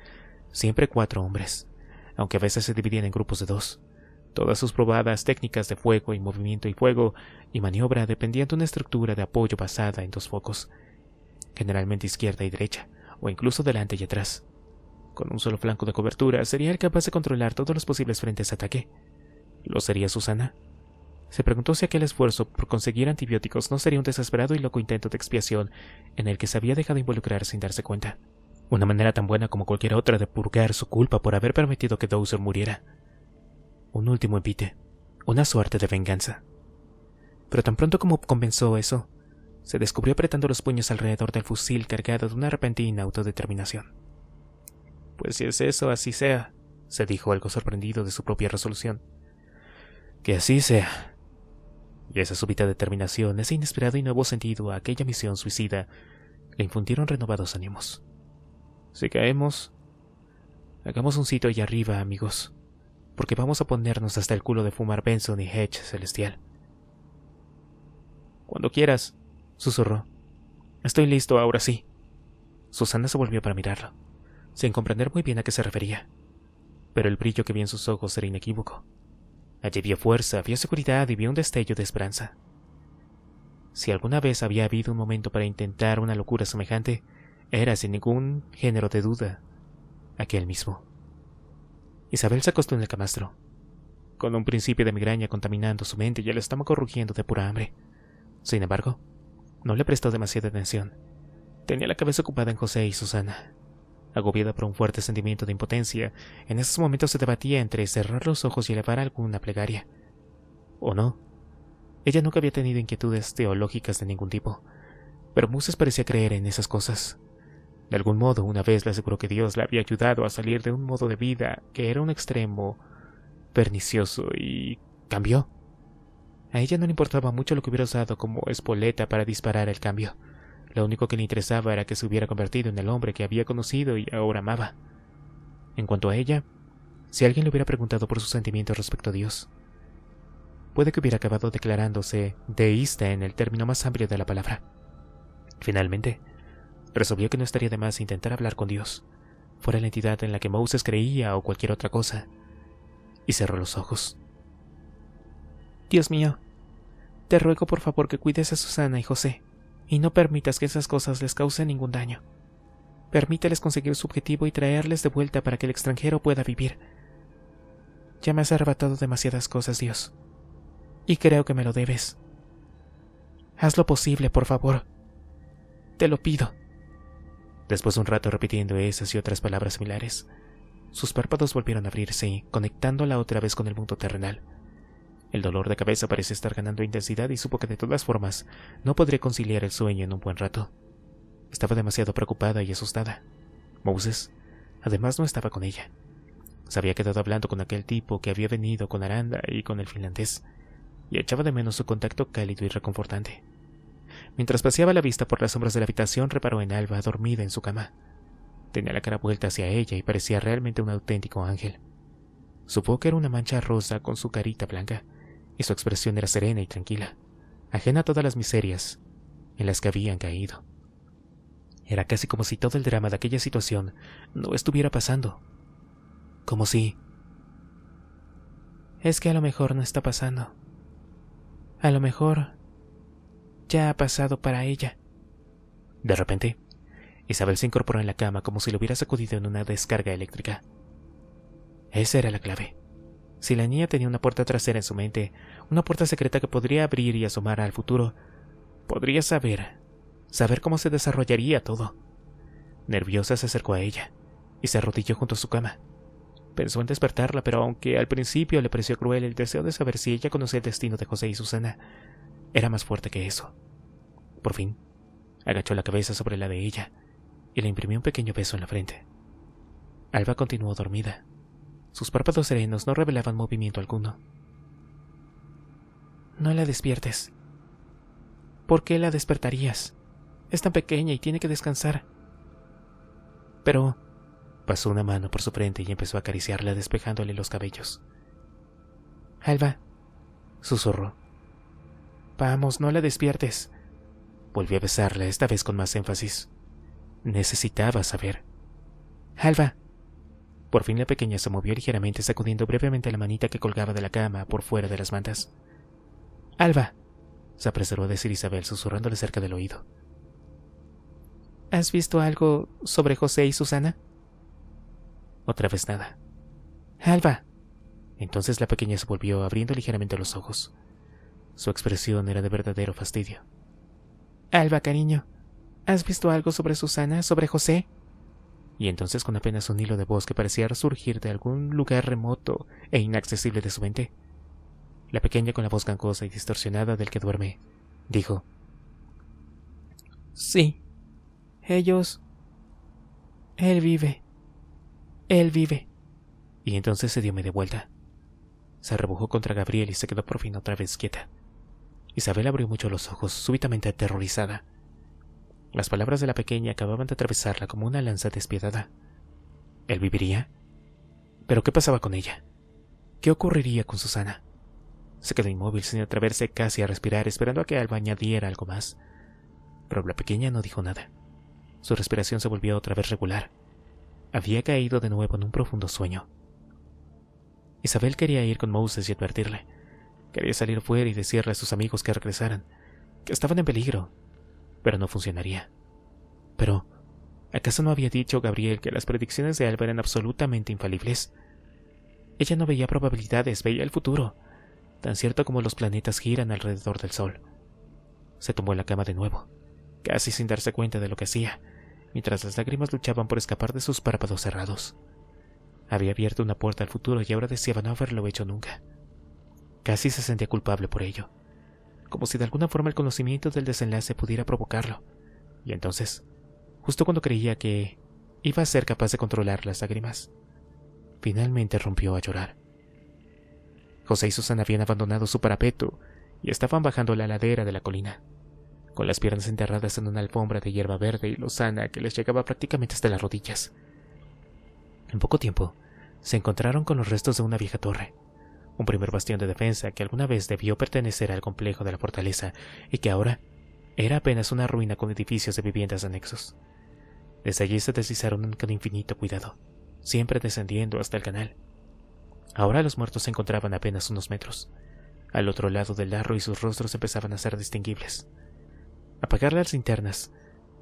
Siempre 4 hombres, aunque a veces se dividían en grupos de 2. Todas sus probadas técnicas de fuego y movimiento y fuego y maniobra dependían de una estructura de apoyo basada en 2 focos, generalmente izquierda y derecha, o incluso delante y atrás. Con un solo flanco de cobertura sería él capaz de controlar todos los posibles frentes de ataque. ¿Lo sería Susana? Se preguntó si aquel esfuerzo por conseguir antibióticos no sería un desesperado y loco intento de expiación en el que se había dejado involucrar sin darse cuenta. Una manera tan buena como cualquier otra de purgar su culpa por haber permitido que Dowser muriera. Un último envite, una suerte de venganza. Pero tan pronto como comenzó eso, se descubrió apretando los puños alrededor del fusil cargado de una repentina autodeterminación. Pues si es eso, así sea, se dijo algo sorprendido de su propia resolución. Que así sea. Y esa súbita determinación, ese inesperado y nuevo sentido a aquella misión suicida, le infundieron renovados ánimos. Si caemos, hagamos un sitio allá arriba, amigos, porque vamos a ponernos hasta el culo de fumar Benson y Hedge celestial. Cuando quieras, susurró. Estoy listo, ahora sí. Susana se volvió para mirarlo, sin comprender muy bien a qué se refería, pero el brillo que vi en sus ojos era inequívoco. Allí vio fuerza, vio seguridad y vio un destello de esperanza. Si alguna vez había habido un momento para intentar una locura semejante, era, sin ningún género de duda, aquel mismo. Isabel se acostó en el camastro, con un principio de migraña contaminando su mente y el estómago rugiendo de pura hambre. Sin embargo, no le prestó demasiada atención. Tenía la cabeza ocupada en José y Susana. Agobiada por un fuerte sentimiento de impotencia, en esos momentos se debatía entre cerrar los ojos y elevar alguna plegaria. ¿O no? Ella nunca había tenido inquietudes teológicas de ningún tipo, pero Moses parecía creer en esas cosas. De algún modo, una vez le aseguró que Dios la había ayudado a salir de un modo de vida que era un extremo pernicioso y cambió. A ella no le importaba mucho lo que hubiera usado como espoleta para disparar el cambio. Lo único que le interesaba era que se hubiera convertido en el hombre que había conocido y ahora amaba. En cuanto a ella, si alguien le hubiera preguntado por sus sentimientos respecto a Dios, puede que hubiera acabado declarándose deísta en el término más amplio de la palabra. Finalmente, resolvió que no estaría de más intentar hablar con Dios, fuera la entidad en la que Moses creía o cualquier otra cosa, y cerró los ojos. Dios mío, te ruego por favor que cuides a Susana y José, y no permitas que esas cosas les causen ningún daño. Permíteles conseguir su objetivo y traerles de vuelta para que el extranjero pueda vivir. Ya me has arrebatado demasiadas cosas, Dios, y creo que me lo debes. Haz lo posible, por favor. Te lo pido. Después de un rato repitiendo esas y otras palabras similares, sus párpados volvieron a abrirse, conectándola otra vez con el mundo terrenal. El dolor de cabeza parecía estar ganando intensidad y supo que de todas formas no podría conciliar el sueño en un buen rato. Estaba demasiado preocupada y asustada. Moses, además, no estaba con ella. Se había quedado hablando con aquel tipo que había venido con Aranda y con el finlandés, y echaba de menos su contacto cálido y reconfortante. Mientras paseaba la vista por las sombras de la habitación, reparó en Alba, dormida en su cama. Tenía la cara vuelta hacia ella y parecía realmente un auténtico ángel. Supo que era una mancha rosa con su carita blanca, y su expresión era serena y tranquila, ajena a todas las miserias en las que habían caído. Era casi como si todo el drama de aquella situación no estuviera pasando. Como si... Es que a lo mejor no está pasando. A lo mejor ya ha pasado para ella. De repente, Isabel se incorporó en la cama como si lo hubiera sacudido en una descarga eléctrica. Esa era la clave. Si la niña tenía una puerta trasera en su mente, una puerta secreta que podría abrir y asomar al futuro, podría saber cómo se desarrollaría todo. Nerviosa se acercó a ella y se arrodilló junto a su cama. Pensó en despertarla, pero aunque al principio le pareció cruel el deseo de saber si ella conocía el destino de José y Susana, era más fuerte que eso. Por fin, agachó la cabeza sobre la de ella y le imprimió un pequeño beso en la frente. Alba continuó dormida. Sus párpados serenos no revelaban movimiento alguno. No la despiertes. ¿Por qué la despertarías? Es tan pequeña y tiene que descansar. Pero pasó una mano por su frente y empezó a acariciarla, despejándole los cabellos. Alba, susurró. Vamos, no la despiertes. Volvió a besarla, esta vez con más énfasis. Necesitaba saber. Alba. Por fin la pequeña se movió ligeramente, sacudiendo brevemente la manita que colgaba de la cama por fuera de las mantas. Alba, se apresuró a decir Isabel, susurrándole cerca del oído. ¿Has visto algo sobre José y Susana? Otra vez nada. Alba. Entonces la pequeña se volvió, abriendo ligeramente los ojos. Su expresión era de verdadero fastidio. Alba, cariño, ¿has visto algo sobre Susana, sobre José? Y entonces, con apenas un hilo de voz que parecía resurgir de algún lugar remoto e inaccesible de su mente, la pequeña, con la voz gangosa y distorsionada del que duerme, dijo: Sí, ellos... Él vive. Y entonces se dio media vuelta. Se arrebujó contra Gabriel y se quedó por fin otra vez quieta. Isabel abrió mucho los ojos, súbitamente aterrorizada. Las palabras de la pequeña acababan de atravesarla como una lanza despiadada. ¿Él viviría? ¿Pero qué pasaba con ella? ¿Qué ocurriría con Susana? Se quedó inmóvil, sin atreverse casi a respirar, esperando a que Alba añadiera algo más. Pero la pequeña no dijo nada. Su respiración se volvió otra vez regular. Había caído de nuevo en un profundo sueño. Isabel quería ir con Moses y advertirle. Quería salir fuera y decirle a sus amigos que regresaran, que estaban en peligro. Pero no funcionaría. Pero, ¿acaso no había dicho Gabriel que las predicciones de Alba eran absolutamente infalibles? Ella no veía probabilidades, veía el futuro, tan cierto como los planetas giran alrededor del Sol. Se tumbó en la cama de nuevo, casi sin darse cuenta de lo que hacía, mientras las lágrimas luchaban por escapar de sus párpados cerrados. Había abierto una puerta al futuro y ahora deseaba no haberlo hecho nunca. Casi se sentía culpable por ello, como si de alguna forma el conocimiento del desenlace pudiera provocarlo. Y entonces, justo cuando creía que iba a ser capaz de controlar las lágrimas, finalmente rompió a llorar. José y Susana habían abandonado su parapeto y estaban bajando la ladera de la colina, con las piernas enterradas en una alfombra de hierba verde y lozana que les llegaba prácticamente hasta las rodillas. En poco tiempo, se encontraron con los restos de una vieja torre, un primer bastión de defensa que alguna vez debió pertenecer al complejo de la fortaleza y que ahora era apenas una ruina con edificios de viviendas anexos. Desde allí se deslizaron con infinito cuidado, siempre descendiendo hasta el canal. Ahora los muertos se encontraban a apenas unos metros, al otro lado del Darro, y sus rostros empezaban a ser distinguibles. Apagar las linternas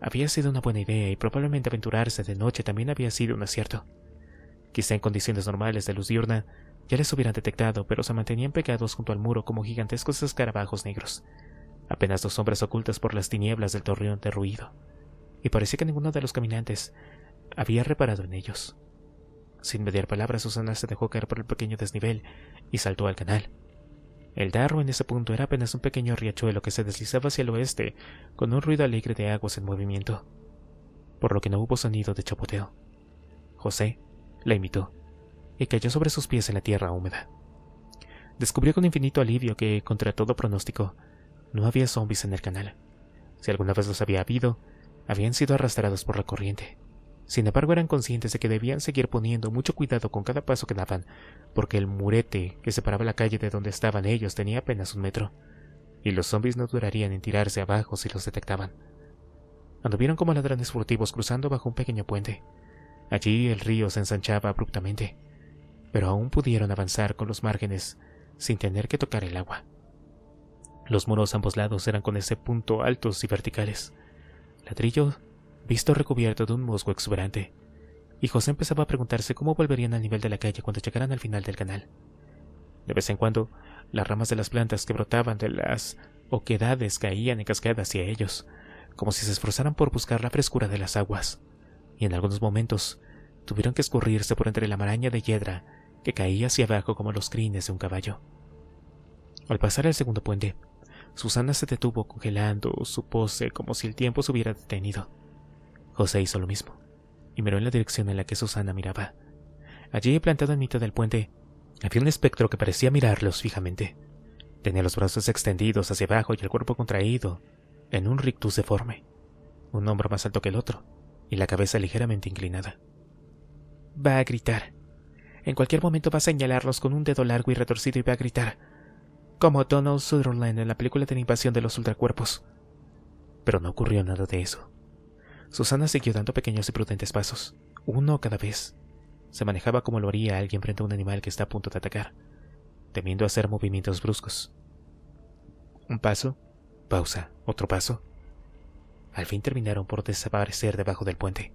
había sido una buena idea y probablemente aventurarse de noche también había sido un acierto. Quizá en condiciones normales de luz diurna ya les hubieran detectado, pero se mantenían pegados junto al muro como gigantescos escarabajos negros, apenas dos sombras ocultas por las tinieblas del torreón derruido, y parecía que ninguno de los caminantes había reparado en ellos. Sin mediar palabras, Susana se dejó caer por el pequeño desnivel y saltó al canal. El Darro en ese punto era apenas un pequeño riachuelo que se deslizaba hacia el oeste con un ruido alegre de aguas en movimiento, por lo que no hubo sonido de chapoteo. José la imitó y cayó sobre sus pies en la tierra húmeda. Descubrió con infinito alivio que, contra todo pronóstico, no había zombies en el canal. Si alguna vez los había habido, habían sido arrastrados por la corriente. Sin embargo, eran conscientes de que debían seguir poniendo mucho cuidado con cada paso que daban, porque el murete que separaba la calle de donde estaban ellos tenía apenas 1 metro, y los zombies no durarían en tirarse abajo si los detectaban. Anduvieron como ladrones furtivos cruzando bajo un pequeño puente. Allí el río se ensanchaba abruptamente, pero aún pudieron avanzar con los márgenes sin tener que tocar el agua. Los muros a ambos lados eran con ese punto altos y verticales, ladrillo visto recubierto de un musgo exuberante, y José empezaba a preguntarse cómo volverían al nivel de la calle cuando llegaran al final del canal. De vez en cuando, las ramas de las plantas que brotaban de las oquedades caían en cascada hacia ellos, como si se esforzaran por buscar la frescura de las aguas, y en algunos momentos tuvieron que escurrirse por entre la maraña de hiedra que caía hacia abajo como los crines de un caballo. Al pasar el segundo puente, Susana se detuvo congelando su pose como si el tiempo se hubiera detenido. José hizo lo mismo, y miró en la dirección en la que Susana miraba. Allí, plantado en mitad del puente, había un espectro que parecía mirarlos fijamente. Tenía los brazos extendidos hacia abajo y el cuerpo contraído, en un rictus deforme, un hombro más alto que el otro, y la cabeza ligeramente inclinada. Va a gritar. En cualquier momento va a señalarlos con un dedo largo y retorcido y va a gritar, como Donald Sutherland en la película de la invasión de los ultracuerpos. Pero no ocurrió nada de eso. Susana siguió dando pequeños y prudentes pasos, uno cada vez. Se manejaba como lo haría alguien frente a un animal que está a punto de atacar, temiendo hacer movimientos bruscos. Un paso, pausa, otro paso. Al fin terminaron por desaparecer debajo del puente,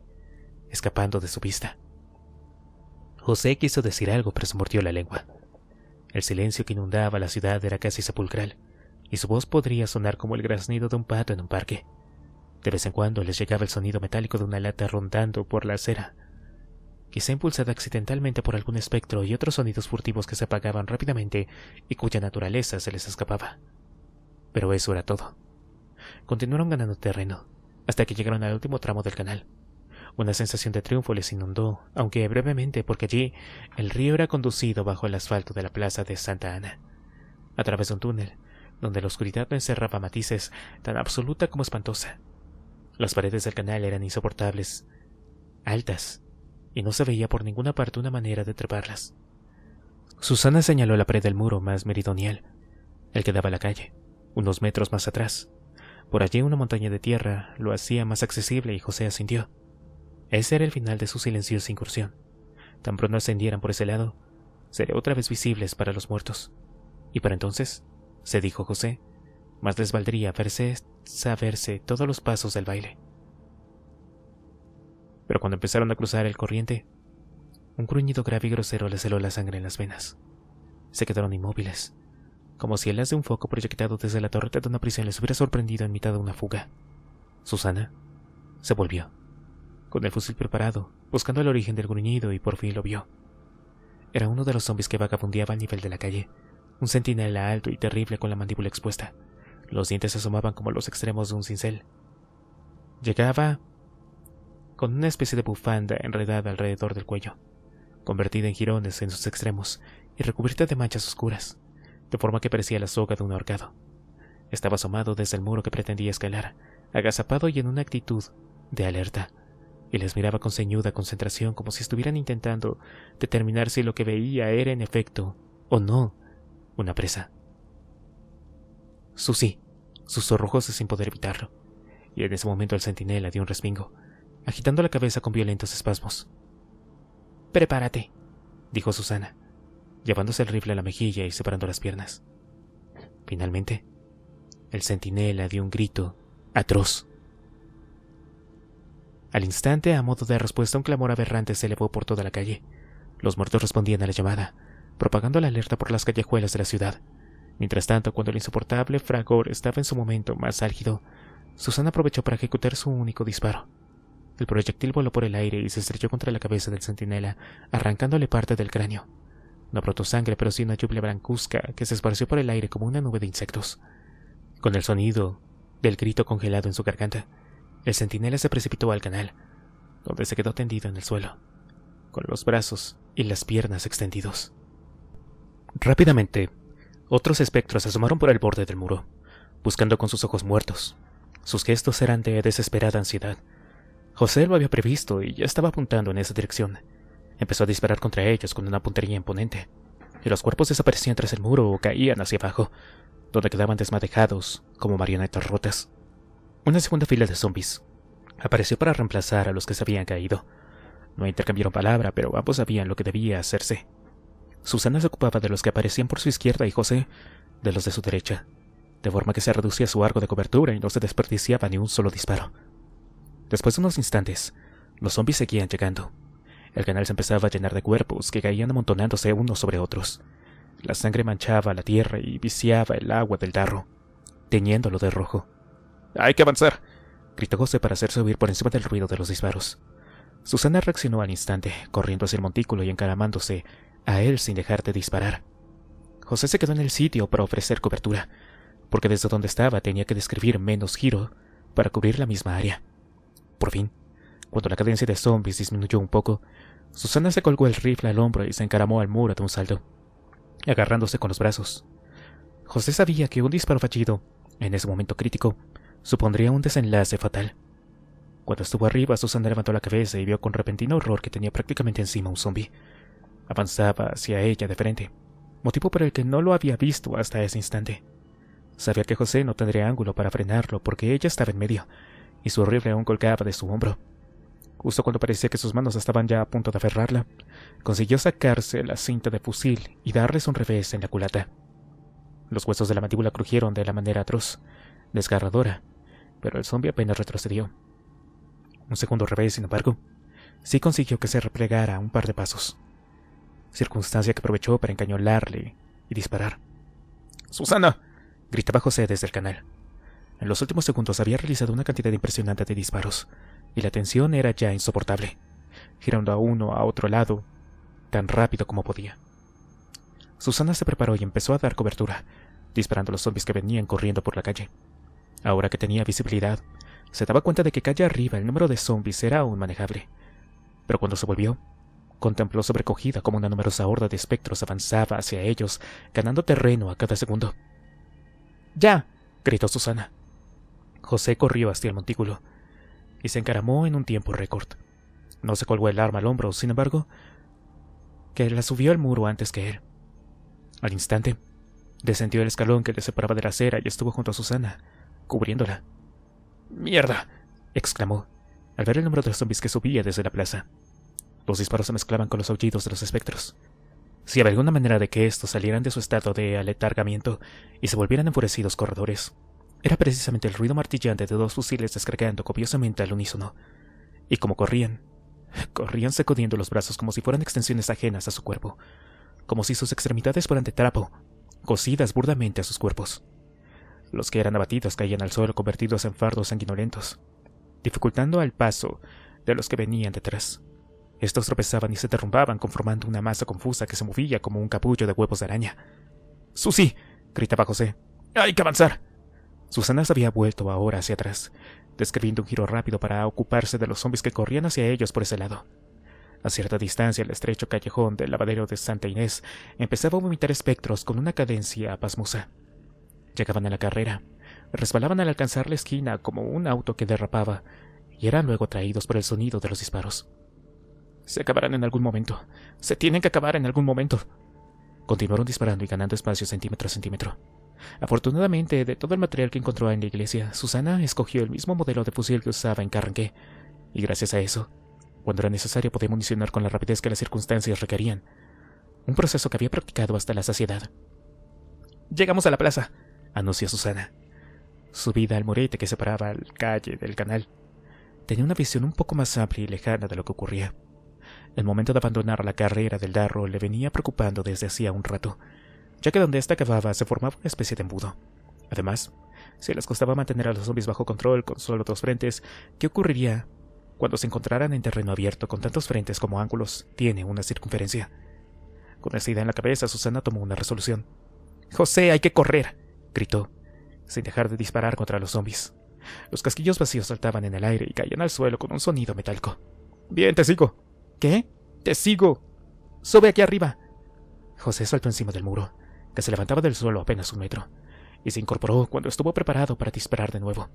escapando de su vista. José quiso decir algo, pero se mordió la lengua. El silencio que inundaba la ciudad era casi sepulcral, y su voz podría sonar como el graznido de un pato en un parque. De vez en cuando les llegaba el sonido metálico de una lata rondando por la acera, quizá impulsada accidentalmente por algún espectro, y otros sonidos furtivos que se apagaban rápidamente y cuya naturaleza se les escapaba. Pero eso era todo. Continuaron ganando terreno, hasta que llegaron al último tramo del canal. Una sensación de triunfo les inundó, aunque brevemente, porque allí el río era conducido bajo el asfalto de la plaza de Santa Ana, a través de un túnel, donde la oscuridad encerraba matices tan absoluta como espantosa. Las paredes del canal eran insoportables, altas, y no se veía por ninguna parte una manera de treparlas. Susana señaló la pared del muro más meridional, el que daba a la calle, unos metros más atrás. Por allí una montaña de tierra lo hacía más accesible y José asintió. Ese era el final de su silenciosa incursión. Tan pronto ascendieran por ese lado, serían otra vez visibles para los muertos. Y para entonces, se dijo José, más les valdría saberse todos los pasos del baile. Pero cuando empezaron a cruzar el corriente, un gruñido grave y grosero les heló la sangre en las venas. Se quedaron inmóviles, como si el haz de un foco proyectado desde la torreta de una prisión les hubiera sorprendido en mitad de una fuga. Susana se volvió, con el fusil preparado, buscando el origen del gruñido, y por fin lo vio. Era uno de los zombies que vagabundeaba al nivel de la calle, un centinela alto y terrible con la mandíbula expuesta. Los dientes se asomaban como los extremos de un cincel. Llegaba con una especie de bufanda enredada alrededor del cuello, convertida en jirones en sus extremos y recubierta de manchas oscuras, de forma que parecía la soga de un ahorcado. Estaba asomado desde el muro que pretendía escalar, agazapado y en una actitud de alerta, y les miraba con ceñuda concentración, como si estuvieran intentando determinar si lo que veía era en efecto, o no, una presa. Susi, susurró José sin poder evitarlo, y en ese momento el centinela dio un respingo, agitando la cabeza con violentos espasmos. «Prepárate», dijo Susana, llevándose el rifle a la mejilla y separando las piernas. Finalmente, el centinela dio un grito atroz. Al instante, a modo de respuesta, un clamor aberrante se elevó por toda la calle. Los muertos respondían a la llamada, propagando la alerta por las callejuelas de la ciudad. Mientras tanto, cuando el insoportable fragor estaba en su momento más álgido, Susana aprovechó para ejecutar su único disparo. El proyectil voló por el aire y se estrelló contra la cabeza del centinela, arrancándole parte del cráneo. No brotó sangre, pero sí una lluvia blancuzca que se esparció por el aire como una nube de insectos. Con el sonido del grito congelado en su garganta, el centinela se precipitó al canal, donde se quedó tendido en el suelo, con los brazos y las piernas extendidos. Rápidamente, otros espectros se asomaron por el borde del muro, buscando con sus ojos muertos. Sus gestos eran de desesperada ansiedad. José lo había previsto y ya estaba apuntando en esa dirección. Empezó a disparar contra ellos con una puntería imponente, y los cuerpos desaparecían tras el muro o caían hacia abajo, donde quedaban desmadejados como marionetas rotas. Una segunda fila de zombies apareció para reemplazar a los que se habían caído. No intercambiaron palabra, pero ambos sabían lo que debía hacerse. Susana se ocupaba de los que aparecían por su izquierda y José de los de su derecha, de forma que se reducía su arco de cobertura y no se desperdiciaba ni un solo disparo. Después de unos instantes, los zombies seguían llegando, El canal se empezaba a llenar de cuerpos que caían amontonándose unos sobre otros. La sangre manchaba la tierra y viciaba el agua del Darro, teñiéndolo de rojo. ¡Hay que avanzar!, gritó José para hacerse oír por encima del ruido de los disparos. Susana reaccionó al instante, corriendo hacia el montículo y encaramándose a él sin dejar de disparar. José se quedó en el sitio para ofrecer cobertura, porque desde donde estaba tenía que describir menos giro para cubrir la misma área. Por fin, cuando la cadencia de zombies disminuyó un poco, Susana se colgó el rifle al hombro y se encaramó al muro de un salto, agarrándose con los brazos. José sabía que un disparo fallido, en ese momento crítico, supondría un desenlace fatal. Cuando estuvo arriba, Susana levantó la cabeza y vio con repentino horror que tenía prácticamente encima un zombi. Avanzaba hacia ella de frente, motivo por el que no lo había visto hasta ese instante. Sabía que José no tendría ángulo para frenarlo porque ella estaba en medio, y su rifle aún colgaba de su hombro. Justo cuando parecía que sus manos estaban ya a punto de aferrarla, consiguió sacarse la cinta de fusil y darles un revés en la culata. Los huesos de la mandíbula crujieron de la manera atroz, desgarradora, pero el zombi apenas retrocedió. Un segundo revés, sin embargo, sí consiguió que se replegara un par de pasos, circunstancia que aprovechó para encañolarle y disparar. ¡Susana!, gritaba José desde el canal. En los últimos segundos había realizado una cantidad impresionante de disparos, y la tensión era ya insoportable, girando a uno a otro lado, tan rápido como podía. Susana se preparó y empezó a dar cobertura, disparando a los zombies que venían corriendo por la calle. Ahora que tenía visibilidad, se daba cuenta de que calle arriba el número de zombies era aún manejable. Pero cuando se volvió, contempló sobrecogida como una numerosa horda de espectros avanzaba hacia ellos, ganando terreno a cada segundo. ¡Ya!, gritó Susana. José corrió hacia el montículo y se encaramó en un tiempo récord. No se colgó el arma al hombro, sin embargo, que la subió al muro antes que él. Al instante, descendió el escalón que le separaba de la acera y estuvo junto a Susana, cubriéndola. ¡Mierda!, exclamó, al ver el número de zombies que subía desde la plaza. Los disparos se mezclaban con los aullidos de los espectros. Si había alguna manera de que estos salieran de su estado de aletargamiento y se volvieran enfurecidos corredores, era precisamente el ruido martillante de dos fusiles descargando copiosamente al unísono. Y como corrían sacudiendo los brazos como si fueran extensiones ajenas a su cuerpo, como si sus extremidades fueran de trapo, cosidas burdamente a sus cuerpos. Los que eran abatidos caían al suelo convertidos en fardos sanguinolentos, dificultando el paso de los que venían detrás. Estos tropezaban y se derrumbaban conformando una masa confusa que se movía como un capullo de huevos de araña. ¡Susi!, gritaba José. ¡Hay que avanzar! Susana se había vuelto ahora hacia atrás, describiendo un giro rápido para ocuparse de los zombies que corrían hacia ellos por ese lado. A cierta distancia, el estrecho callejón del lavadero de Santa Inés empezaba a vomitar espectros con una cadencia pasmosa. Llegaban a la carrera, resbalaban al alcanzar la esquina como un auto que derrapaba, y eran luego atraídos por el sonido de los disparos. Se acabarán en algún momento. Se tienen que acabar en algún momento. Continuaron disparando y ganando espacio centímetro a centímetro. Afortunadamente, de todo el material que encontró en la iglesia, Susana escogió el mismo modelo de fusil que usaba en Carranqué, y gracias a eso, cuando era necesario podía municionar con la rapidez que las circunstancias requerían, un proceso que había practicado hasta la saciedad. «Llegamos a la plaza», anunció Susana. Subida al murete que separaba la calle del canal, tenía una visión un poco más amplia y lejana de lo que ocurría. El momento de abandonar la carrera del Darro le venía preocupando desde hacía un rato, ya que donde ésta acababa se formaba una especie de embudo. Además, si les costaba mantener a los zombies bajo control con solo dos frentes, ¿qué ocurriría cuando se encontraran en terreno abierto con tantos frentes como ángulos tiene una circunferencia? Con esa idea en la cabeza, Susana tomó una resolución. «José, hay que correr», gritó, sin dejar de disparar contra los zombies. Los casquillos vacíos saltaban en el aire y caían al suelo con un sonido metálico. «Bien, te sigo». «¿Qué? Te sigo. Sube aquí arriba». José saltó encima del muro, que se levantaba del suelo apenas 1 metro, y se incorporó cuando estuvo preparado para disparar de nuevo.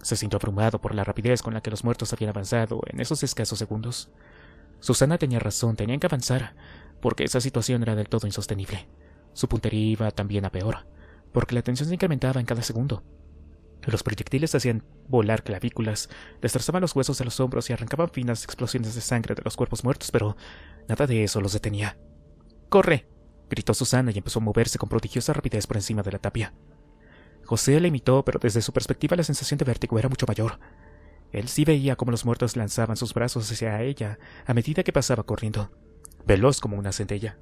Se sintió abrumado por la rapidez con la que los muertos habían avanzado en esos escasos segundos. Susana tenía razón, tenían que avanzar, porque esa situación era del todo insostenible. Su puntería iba también a peor, porque la tensión se incrementaba en cada segundo. Los proyectiles hacían volar clavículas, destrozaban los huesos de los hombros y arrancaban finas explosiones de sangre de los cuerpos muertos, pero nada de eso los detenía. «¡Corre!», gritó Susana y empezó a moverse con prodigiosa rapidez por encima de la tapia. José la imitó, pero desde su perspectiva la sensación de vértigo era mucho mayor. Él sí veía cómo los muertos lanzaban sus brazos hacia ella a medida que pasaba corriendo, veloz como una centella.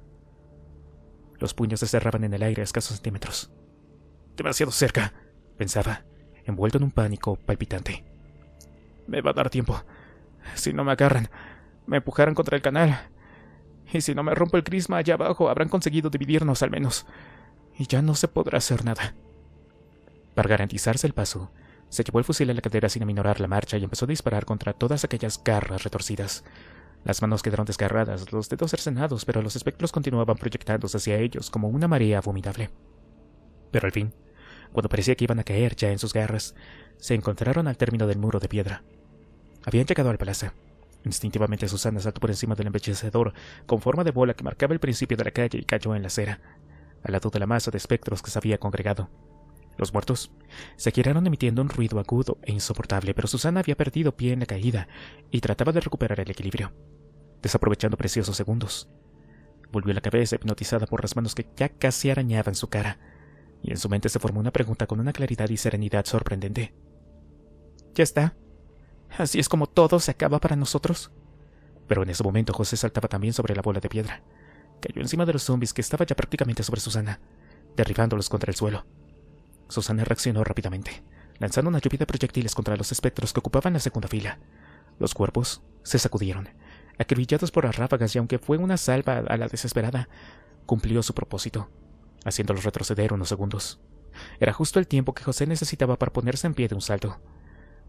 Los puños se cerraban en el aire a escasos centímetros. «Demasiado cerca», pensaba, envuelto en un pánico palpitante. «Me va a dar tiempo. Si no me agarran, me empujarán contra el canal. Y si no me rompo el crisma allá abajo, habrán conseguido dividirnos al menos. Y ya no se podrá hacer nada». Para garantizarse el paso, se llevó el fusil a la cadera sin aminorar la marcha y empezó a disparar contra todas aquellas garras retorcidas. Las manos quedaron desgarradas, los dedos cercenados, pero los espectros continuaban proyectándose hacia ellos como una marea abominable. Pero al fin, cuando parecía que iban a caer ya en sus garras, se encontraron al término del muro de piedra. Habían llegado al palacio. Instintivamente Susana saltó por encima del embellecedor con forma de bola que marcaba el principio de la calle y cayó en la acera, al lado de la masa de espectros que se había congregado. Los muertos se giraron emitiendo un ruido agudo e insoportable, pero Susana había perdido pie en la caída y trataba de recuperar el equilibrio, desaprovechando preciosos segundos. Volvió la cabeza hipnotizada por las manos que ya casi arañaban su cara, y en su mente se formó una pregunta con una claridad y serenidad sorprendente. «¿Ya está? ¿Así es como todo se acaba para nosotros?» Pero en ese momento José saltaba también sobre la bola de piedra. Cayó encima de los zombies que estaban ya prácticamente sobre Susana, derribándolos contra el suelo. Susana reaccionó rápidamente, lanzando una lluvia de proyectiles contra los espectros que ocupaban la segunda fila. Los cuerpos se sacudieron, acribillados por las ráfagas, y aunque fue una salva a la desesperada, cumplió su propósito, haciéndolos retroceder unos segundos. Era justo el tiempo que José necesitaba para ponerse en pie de un salto.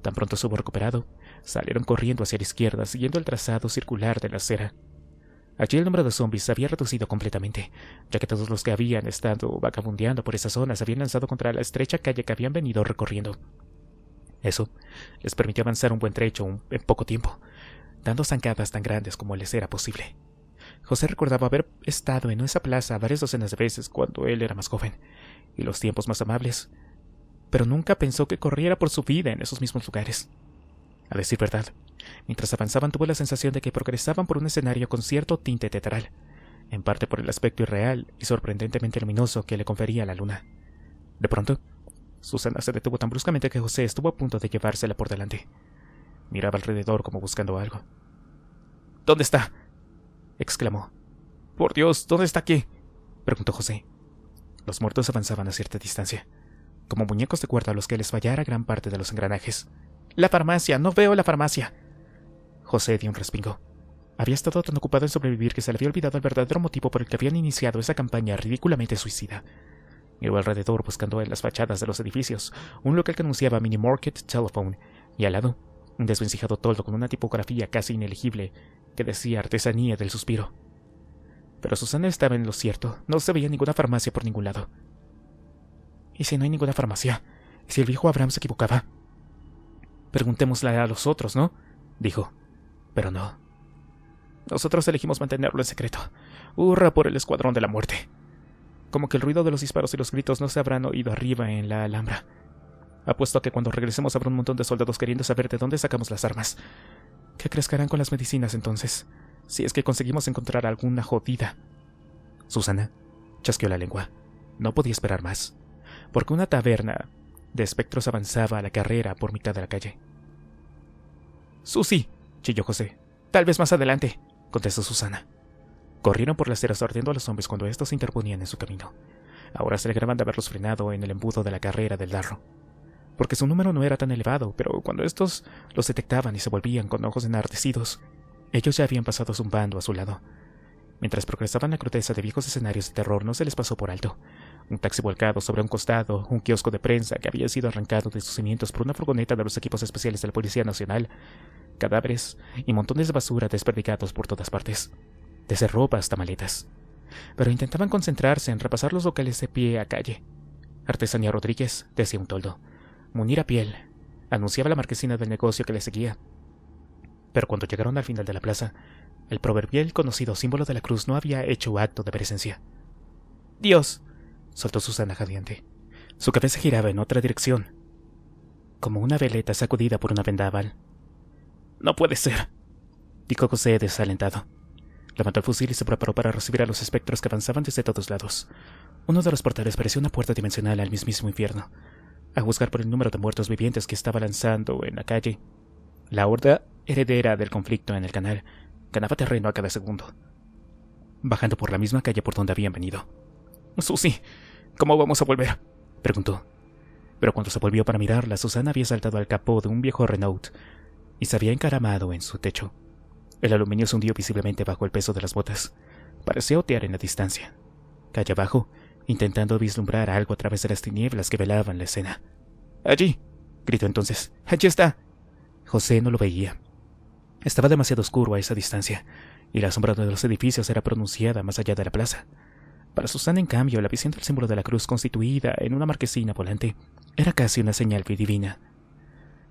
Tan pronto se hubo recuperado, salieron corriendo hacia la izquierda, siguiendo el trazado circular de la acera. Allí el número de zombies se había reducido completamente, ya que todos los que habían estado vagabundeando por esa zona se habían lanzado contra la estrecha calle que habían venido recorriendo. Eso les permitió avanzar un buen trecho en poco tiempo, dando zancadas tan grandes como les era posible. José recordaba haber estado en esa plaza varias docenas de veces cuando él era más joven, y los tiempos más amables, pero nunca pensó que corriera por su vida en esos mismos lugares. A decir verdad, mientras avanzaban tuvo la sensación de que progresaban por un escenario con cierto tinte teatral, en parte por el aspecto irreal y sorprendentemente luminoso que le confería la luna. De pronto, Susana se detuvo tan bruscamente que José estuvo a punto de llevársela por delante. Miraba alrededor como buscando algo. «¿Dónde está?», exclamó. «Por Dios, ¿dónde está qué?», preguntó José. Los muertos avanzaban a cierta distancia, como muñecos de cuerda a los que les fallara gran parte de los engranajes. «¡La farmacia! ¡No veo la farmacia!». José dio un respingo. Había estado tan ocupado en sobrevivir que se le había olvidado el verdadero motivo por el que habían iniciado esa campaña ridículamente suicida. Miró alrededor buscando en las fachadas de los edificios un local que anunciaba Mini Market Telephone, y al lado un desvencijado toldo con una tipografía casi inelegible que decía Artesanía del Suspiro. Pero Susana estaba en lo cierto, no se veía ninguna farmacia por ningún lado. ¿Y si no hay ninguna farmacia? ¿Y si el viejo Abraham se equivocaba? «Preguntémosle a los otros, ¿no?», dijo. Pero no. «Nosotros elegimos mantenerlo en secreto. ¡Hurra por el escuadrón de la muerte!». Como que el ruido de los disparos y los gritos no se habrán oído arriba en la Alhambra. Apuesto a que cuando regresemos habrá un montón de soldados queriendo saber de dónde sacamos las armas. ¿Qué crees que harán con las medicinas entonces? Si es que conseguimos encontrar alguna jodida. Susana chasqueó la lengua. No podía esperar más, porque una taberna de espectros avanzaba a la carrera por mitad de la calle. «Susi», chilló José. «Tal vez más adelante», contestó Susana. Corrieron por las aceras sorteando a los hombres cuando estos se interponían en su camino. Ahora se alegraban de haberlos frenado en el embudo de la carrera del Darro, porque su número no era tan elevado, pero cuando estos los detectaban y se volvían con ojos enardecidos, ellos ya habían pasado zumbando a su lado. Mientras progresaban la crudeza de viejos escenarios de terror, no se les pasó por alto un taxi volcado sobre un costado, un kiosco de prensa que había sido arrancado de sus cimientos por una furgoneta de los equipos especiales de la Policía Nacional, cadáveres y montones de basura desperdigados por todas partes, desde ropa hasta maletas. Pero intentaban concentrarse en repasar los locales de pie a calle. Artesanía Rodríguez, decía un toldo. Munira Piel, anunciaba la marquesina del negocio que le seguía. Pero cuando llegaron al final de la plaza, el proverbial conocido símbolo de la cruz no había hecho acto de presencia. «Dios», soltó Susana jadeante. Su cabeza giraba en otra dirección, como una veleta sacudida por una vendaval. «No puede ser», dijo José desalentado. Levantó el fusil y se preparó para recibir a los espectros que avanzaban desde todos lados. Uno de los portales parecía una puerta dimensional al mismísimo infierno. A juzgar por el número de muertos vivientes que estaba lanzando en la calle, La horda heredera del conflicto en el canal ganaba terreno a cada segundo, bajando por la misma calle por donde habían venido. «Susie, ¿cómo vamos a volver?», preguntó. Pero cuando se volvió para mirarla, Susana había saltado al capó de un viejo Renault y se había encaramado en su techo. El aluminio se hundió visiblemente bajo el peso de las botas. Parecía otear en la distancia, calle abajo, intentando vislumbrar algo a través de las tinieblas que velaban la escena. «¡Allí!», gritó entonces. «¡Allí está!». José no lo veía. Estaba demasiado oscuro a esa distancia, y la sombra de los edificios era pronunciada más allá de la plaza. Para Susana, en cambio, la visión del símbolo de la cruz constituida en una marquesina volante era casi una señal divina.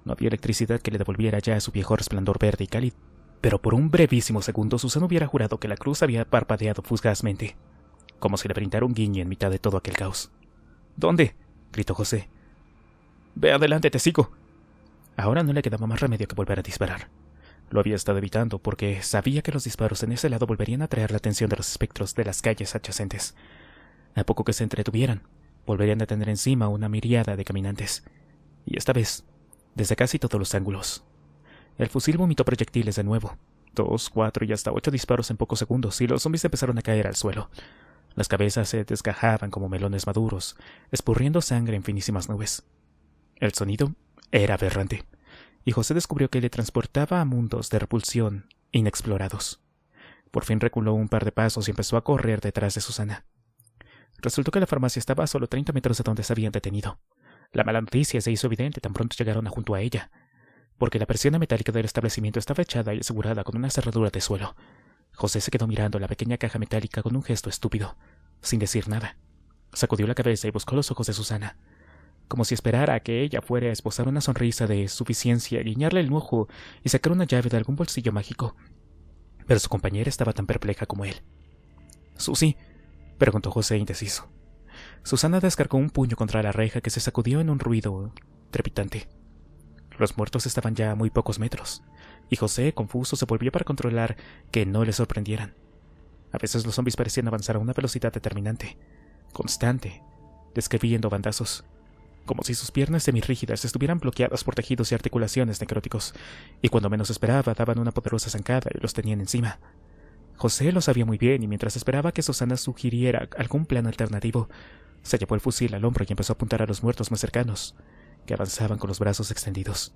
No había electricidad que le devolviera ya su viejo resplandor verde y cálido, pero por un brevísimo segundo Susana hubiera jurado que la cruz había parpadeado fugazmente, como si le brindara un guiño en mitad de todo aquel caos. «¿Dónde?», gritó José. «Ve adelante, te sigo». Ahora no le quedaba más remedio que volver a disparar. Lo había estado evitando porque sabía que los disparos en ese lado volverían a atraer la atención de los espectros de las calles adyacentes. A poco que se entretuvieran, volverían a tener encima una miríada de caminantes. Y esta vez, desde casi todos los ángulos. El fusil vomitó proyectiles de nuevo. 2, 4 y hasta 8 disparos en pocos segundos, y los zombies empezaron a caer al suelo. Las cabezas se desgajaban como melones maduros, escurriendo sangre en finísimas nubes. El sonido era aberrante, y José descubrió que le transportaba a mundos de repulsión inexplorados. Por fin reculó un par de pasos y empezó a correr detrás de Susana. Resultó que la farmacia estaba a solo 30 metros de donde se habían detenido. La mala noticia se hizo evidente tan pronto llegaron junto a ella, porque la persiana metálica del establecimiento estaba echada y asegurada con una cerradura de suelo. José se quedó mirando la pequeña caja metálica con un gesto estúpido, sin decir nada. Sacudió la cabeza y buscó los ojos de Susana, como si esperara a que ella fuera a esbozar una sonrisa de suficiencia, guiñarle el ojo y sacar una llave de algún bolsillo mágico. Pero su compañera estaba tan perpleja como él. «¿Susie?», preguntó José indeciso. Susana descargó un puño contra la reja que se sacudió en un ruido trepidante. Los muertos estaban ya a muy pocos metros, y José, confuso, se volvió para controlar que no le sorprendieran. A veces los zombies parecían avanzar a una velocidad determinante, constante, describiendo bandazos, como si sus piernas semirrígidas estuvieran bloqueadas por tejidos y articulaciones necróticos, y cuando menos esperaba daban una poderosa zancada y los tenían encima. José lo sabía muy bien, y mientras esperaba que Susana sugiriera algún plan alternativo, se llevó el fusil al hombro y empezó a apuntar a los muertos más cercanos, que avanzaban con los brazos extendidos.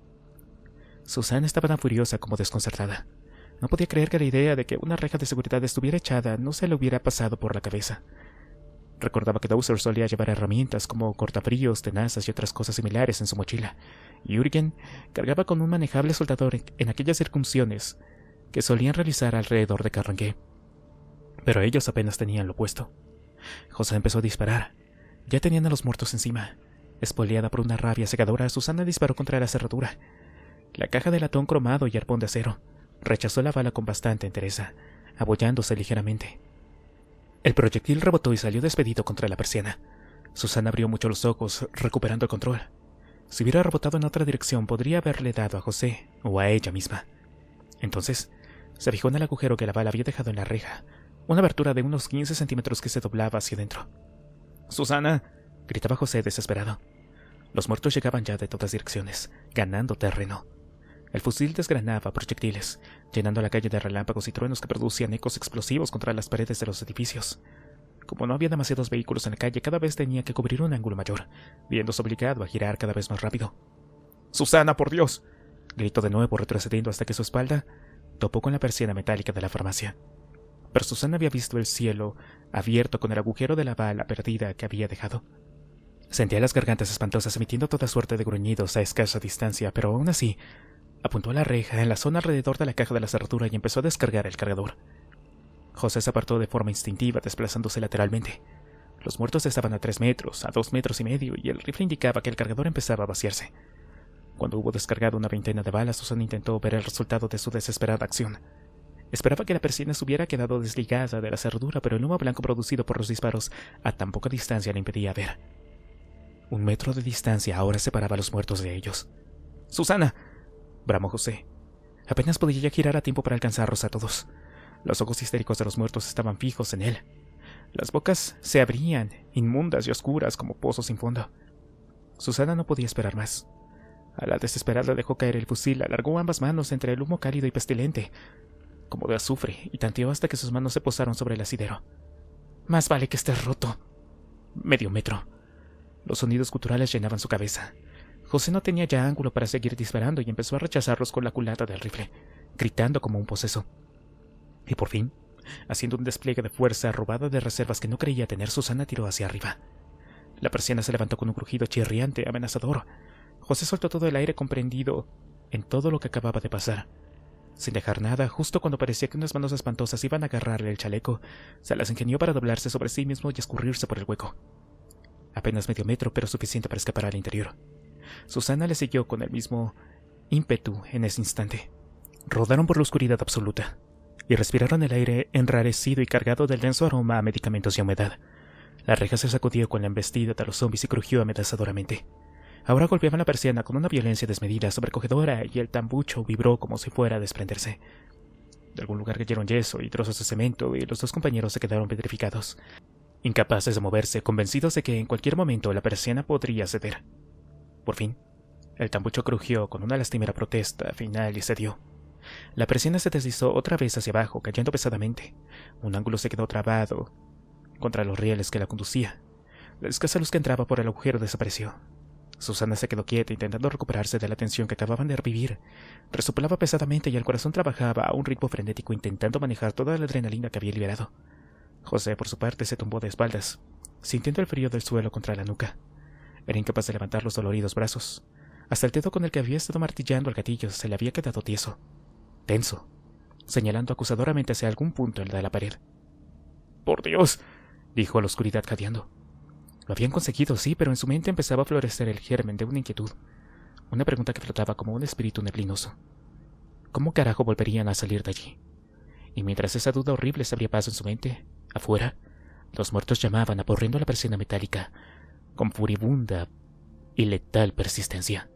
Susana estaba tan furiosa como desconcertada. No podía creer que la idea de que una reja de seguridad estuviera echada no se le hubiera pasado por la cabeza. Recordaba que Dowser solía llevar herramientas como cortafríos, tenazas y otras cosas similares en su mochila, y Jürgen cargaba con un manejable soldador en aquellas circunciones que solían realizar alrededor de Carrangué. Pero ellos apenas tenían lo puesto. José empezó a disparar. Ya tenían a los muertos encima. Espoleada por una rabia cegadora, Susana disparó contra la cerradura. La caja de latón cromado y arpón de acero rechazó la bala con bastante entereza, abollándose ligeramente. El proyectil rebotó y salió despedido contra la persiana. Susana abrió mucho los ojos, recuperando el control. Si hubiera rebotado en otra dirección, podría haberle dado a José o a ella misma. Entonces, se fijó en el agujero que la bala había dejado en la reja, una abertura de unos 15 centímetros que se doblaba hacia adentro. «¡Susana!», gritaba José desesperado. Los muertos llegaban ya de todas direcciones, ganando terreno. El fusil desgranaba proyectiles, llenando la calle de relámpagos y truenos que producían ecos explosivos contra las paredes de los edificios. Como no había demasiados vehículos en la calle, cada vez tenía que cubrir un ángulo mayor, viéndose obligado a girar cada vez más rápido. «¡Susana, por Dios!», gritó de nuevo, retrocediendo hasta que su espalda topó con la persiana metálica de la farmacia. Pero Susana había visto el cielo abierto con el agujero de la bala perdida que había dejado. Sentía las gargantas espantosas emitiendo toda suerte de gruñidos a escasa distancia, pero aún así apuntó a la reja en la zona alrededor de la caja de la cerradura y empezó a descargar el cargador. José se apartó de forma instintiva, desplazándose lateralmente. Los muertos estaban a 3 metros, a 2 metros y medio, y el rifle indicaba que el cargador empezaba a vaciarse. Cuando hubo descargado una veintena de balas, Susana intentó ver el resultado de su desesperada acción. Esperaba que la persiana se hubiera quedado desligada de la cerradura, pero el humo blanco producido por los disparos a tan poca distancia le impedía ver. 1 metro de distancia ahora separaba a los muertos de ellos. «¡Susana!», bramó José. Apenas podía girar a tiempo para alcanzarlos a todos. Los ojos histéricos de los muertos estaban fijos en él. Las bocas se abrían, inmundas y oscuras como pozos sin fondo. Susana no podía esperar más. A la desesperada dejó caer el fusil, alargó ambas manos entre el humo cálido y pestilente, como de azufre, y tanteó hasta que sus manos se posaron sobre el asidero. «Más vale que estés roto». Medio metro. Los sonidos guturales llenaban su cabeza. José no tenía ya ángulo para seguir disparando y empezó a rechazarlos con la culata del rifle, gritando como un poseso. Y por fin, haciendo un despliegue de fuerza robada de reservas que no creía tener, Susana tiró hacia arriba. La persiana se levantó con un crujido chirriante, amenazador. José soltó todo el aire comprendido en todo lo que acababa de pasar. Sin dejar nada, justo cuando parecía que unas manos espantosas iban a agarrarle el chaleco, se las ingenió para doblarse sobre sí mismo y escurrirse por el hueco. Apenas medio metro, pero suficiente para escapar al interior. Susana le siguió con el mismo ímpetu en ese instante. Rodaron por la oscuridad absoluta y respiraron el aire enrarecido y cargado del denso aroma a medicamentos y humedad. La reja se sacudió con la embestida de los zombies y crujió amenazadoramente. Ahora golpeaban la persiana con una violencia desmedida, sobrecogedora, y el tambucho vibró como si fuera a desprenderse. De algún lugar cayeron yeso y trozos de cemento, y los dos compañeros se quedaron petrificados, incapaces de moverse, convencidos de que en cualquier momento la persiana podría ceder. Por fin, el tambucho crujió con una lastimera protesta final y cedió. La persiana se deslizó otra vez hacia abajo, cayendo pesadamente. Un ángulo se quedó trabado contra los rieles que la conducía. La escasa luz que entraba por el agujero desapareció. Susana se quedó quieta, intentando recuperarse de la tensión que acababan de revivir. Resoplaba pesadamente y el corazón trabajaba a un ritmo frenético, intentando manejar toda la adrenalina que había liberado. José, por su parte, se tumbó de espaldas, sintiendo el frío del suelo contra la nuca. Era incapaz de levantar los doloridos brazos. Hasta el dedo con el que había estado martillando el gatillo se le había quedado tieso, tenso, señalando acusadoramente hacia algún punto de la pared. «¡Por Dios!», dijo a la oscuridad jadeando. Lo habían conseguido, sí, pero en su mente empezaba a florecer el germen de una inquietud, una pregunta que flotaba como un espíritu neblinoso. ¿Cómo carajo volverían a salir de allí? Y mientras esa duda horrible se abría paso en su mente, afuera, los muertos llamaban, aporreando la persiana metálica, con furibunda y letal persistencia.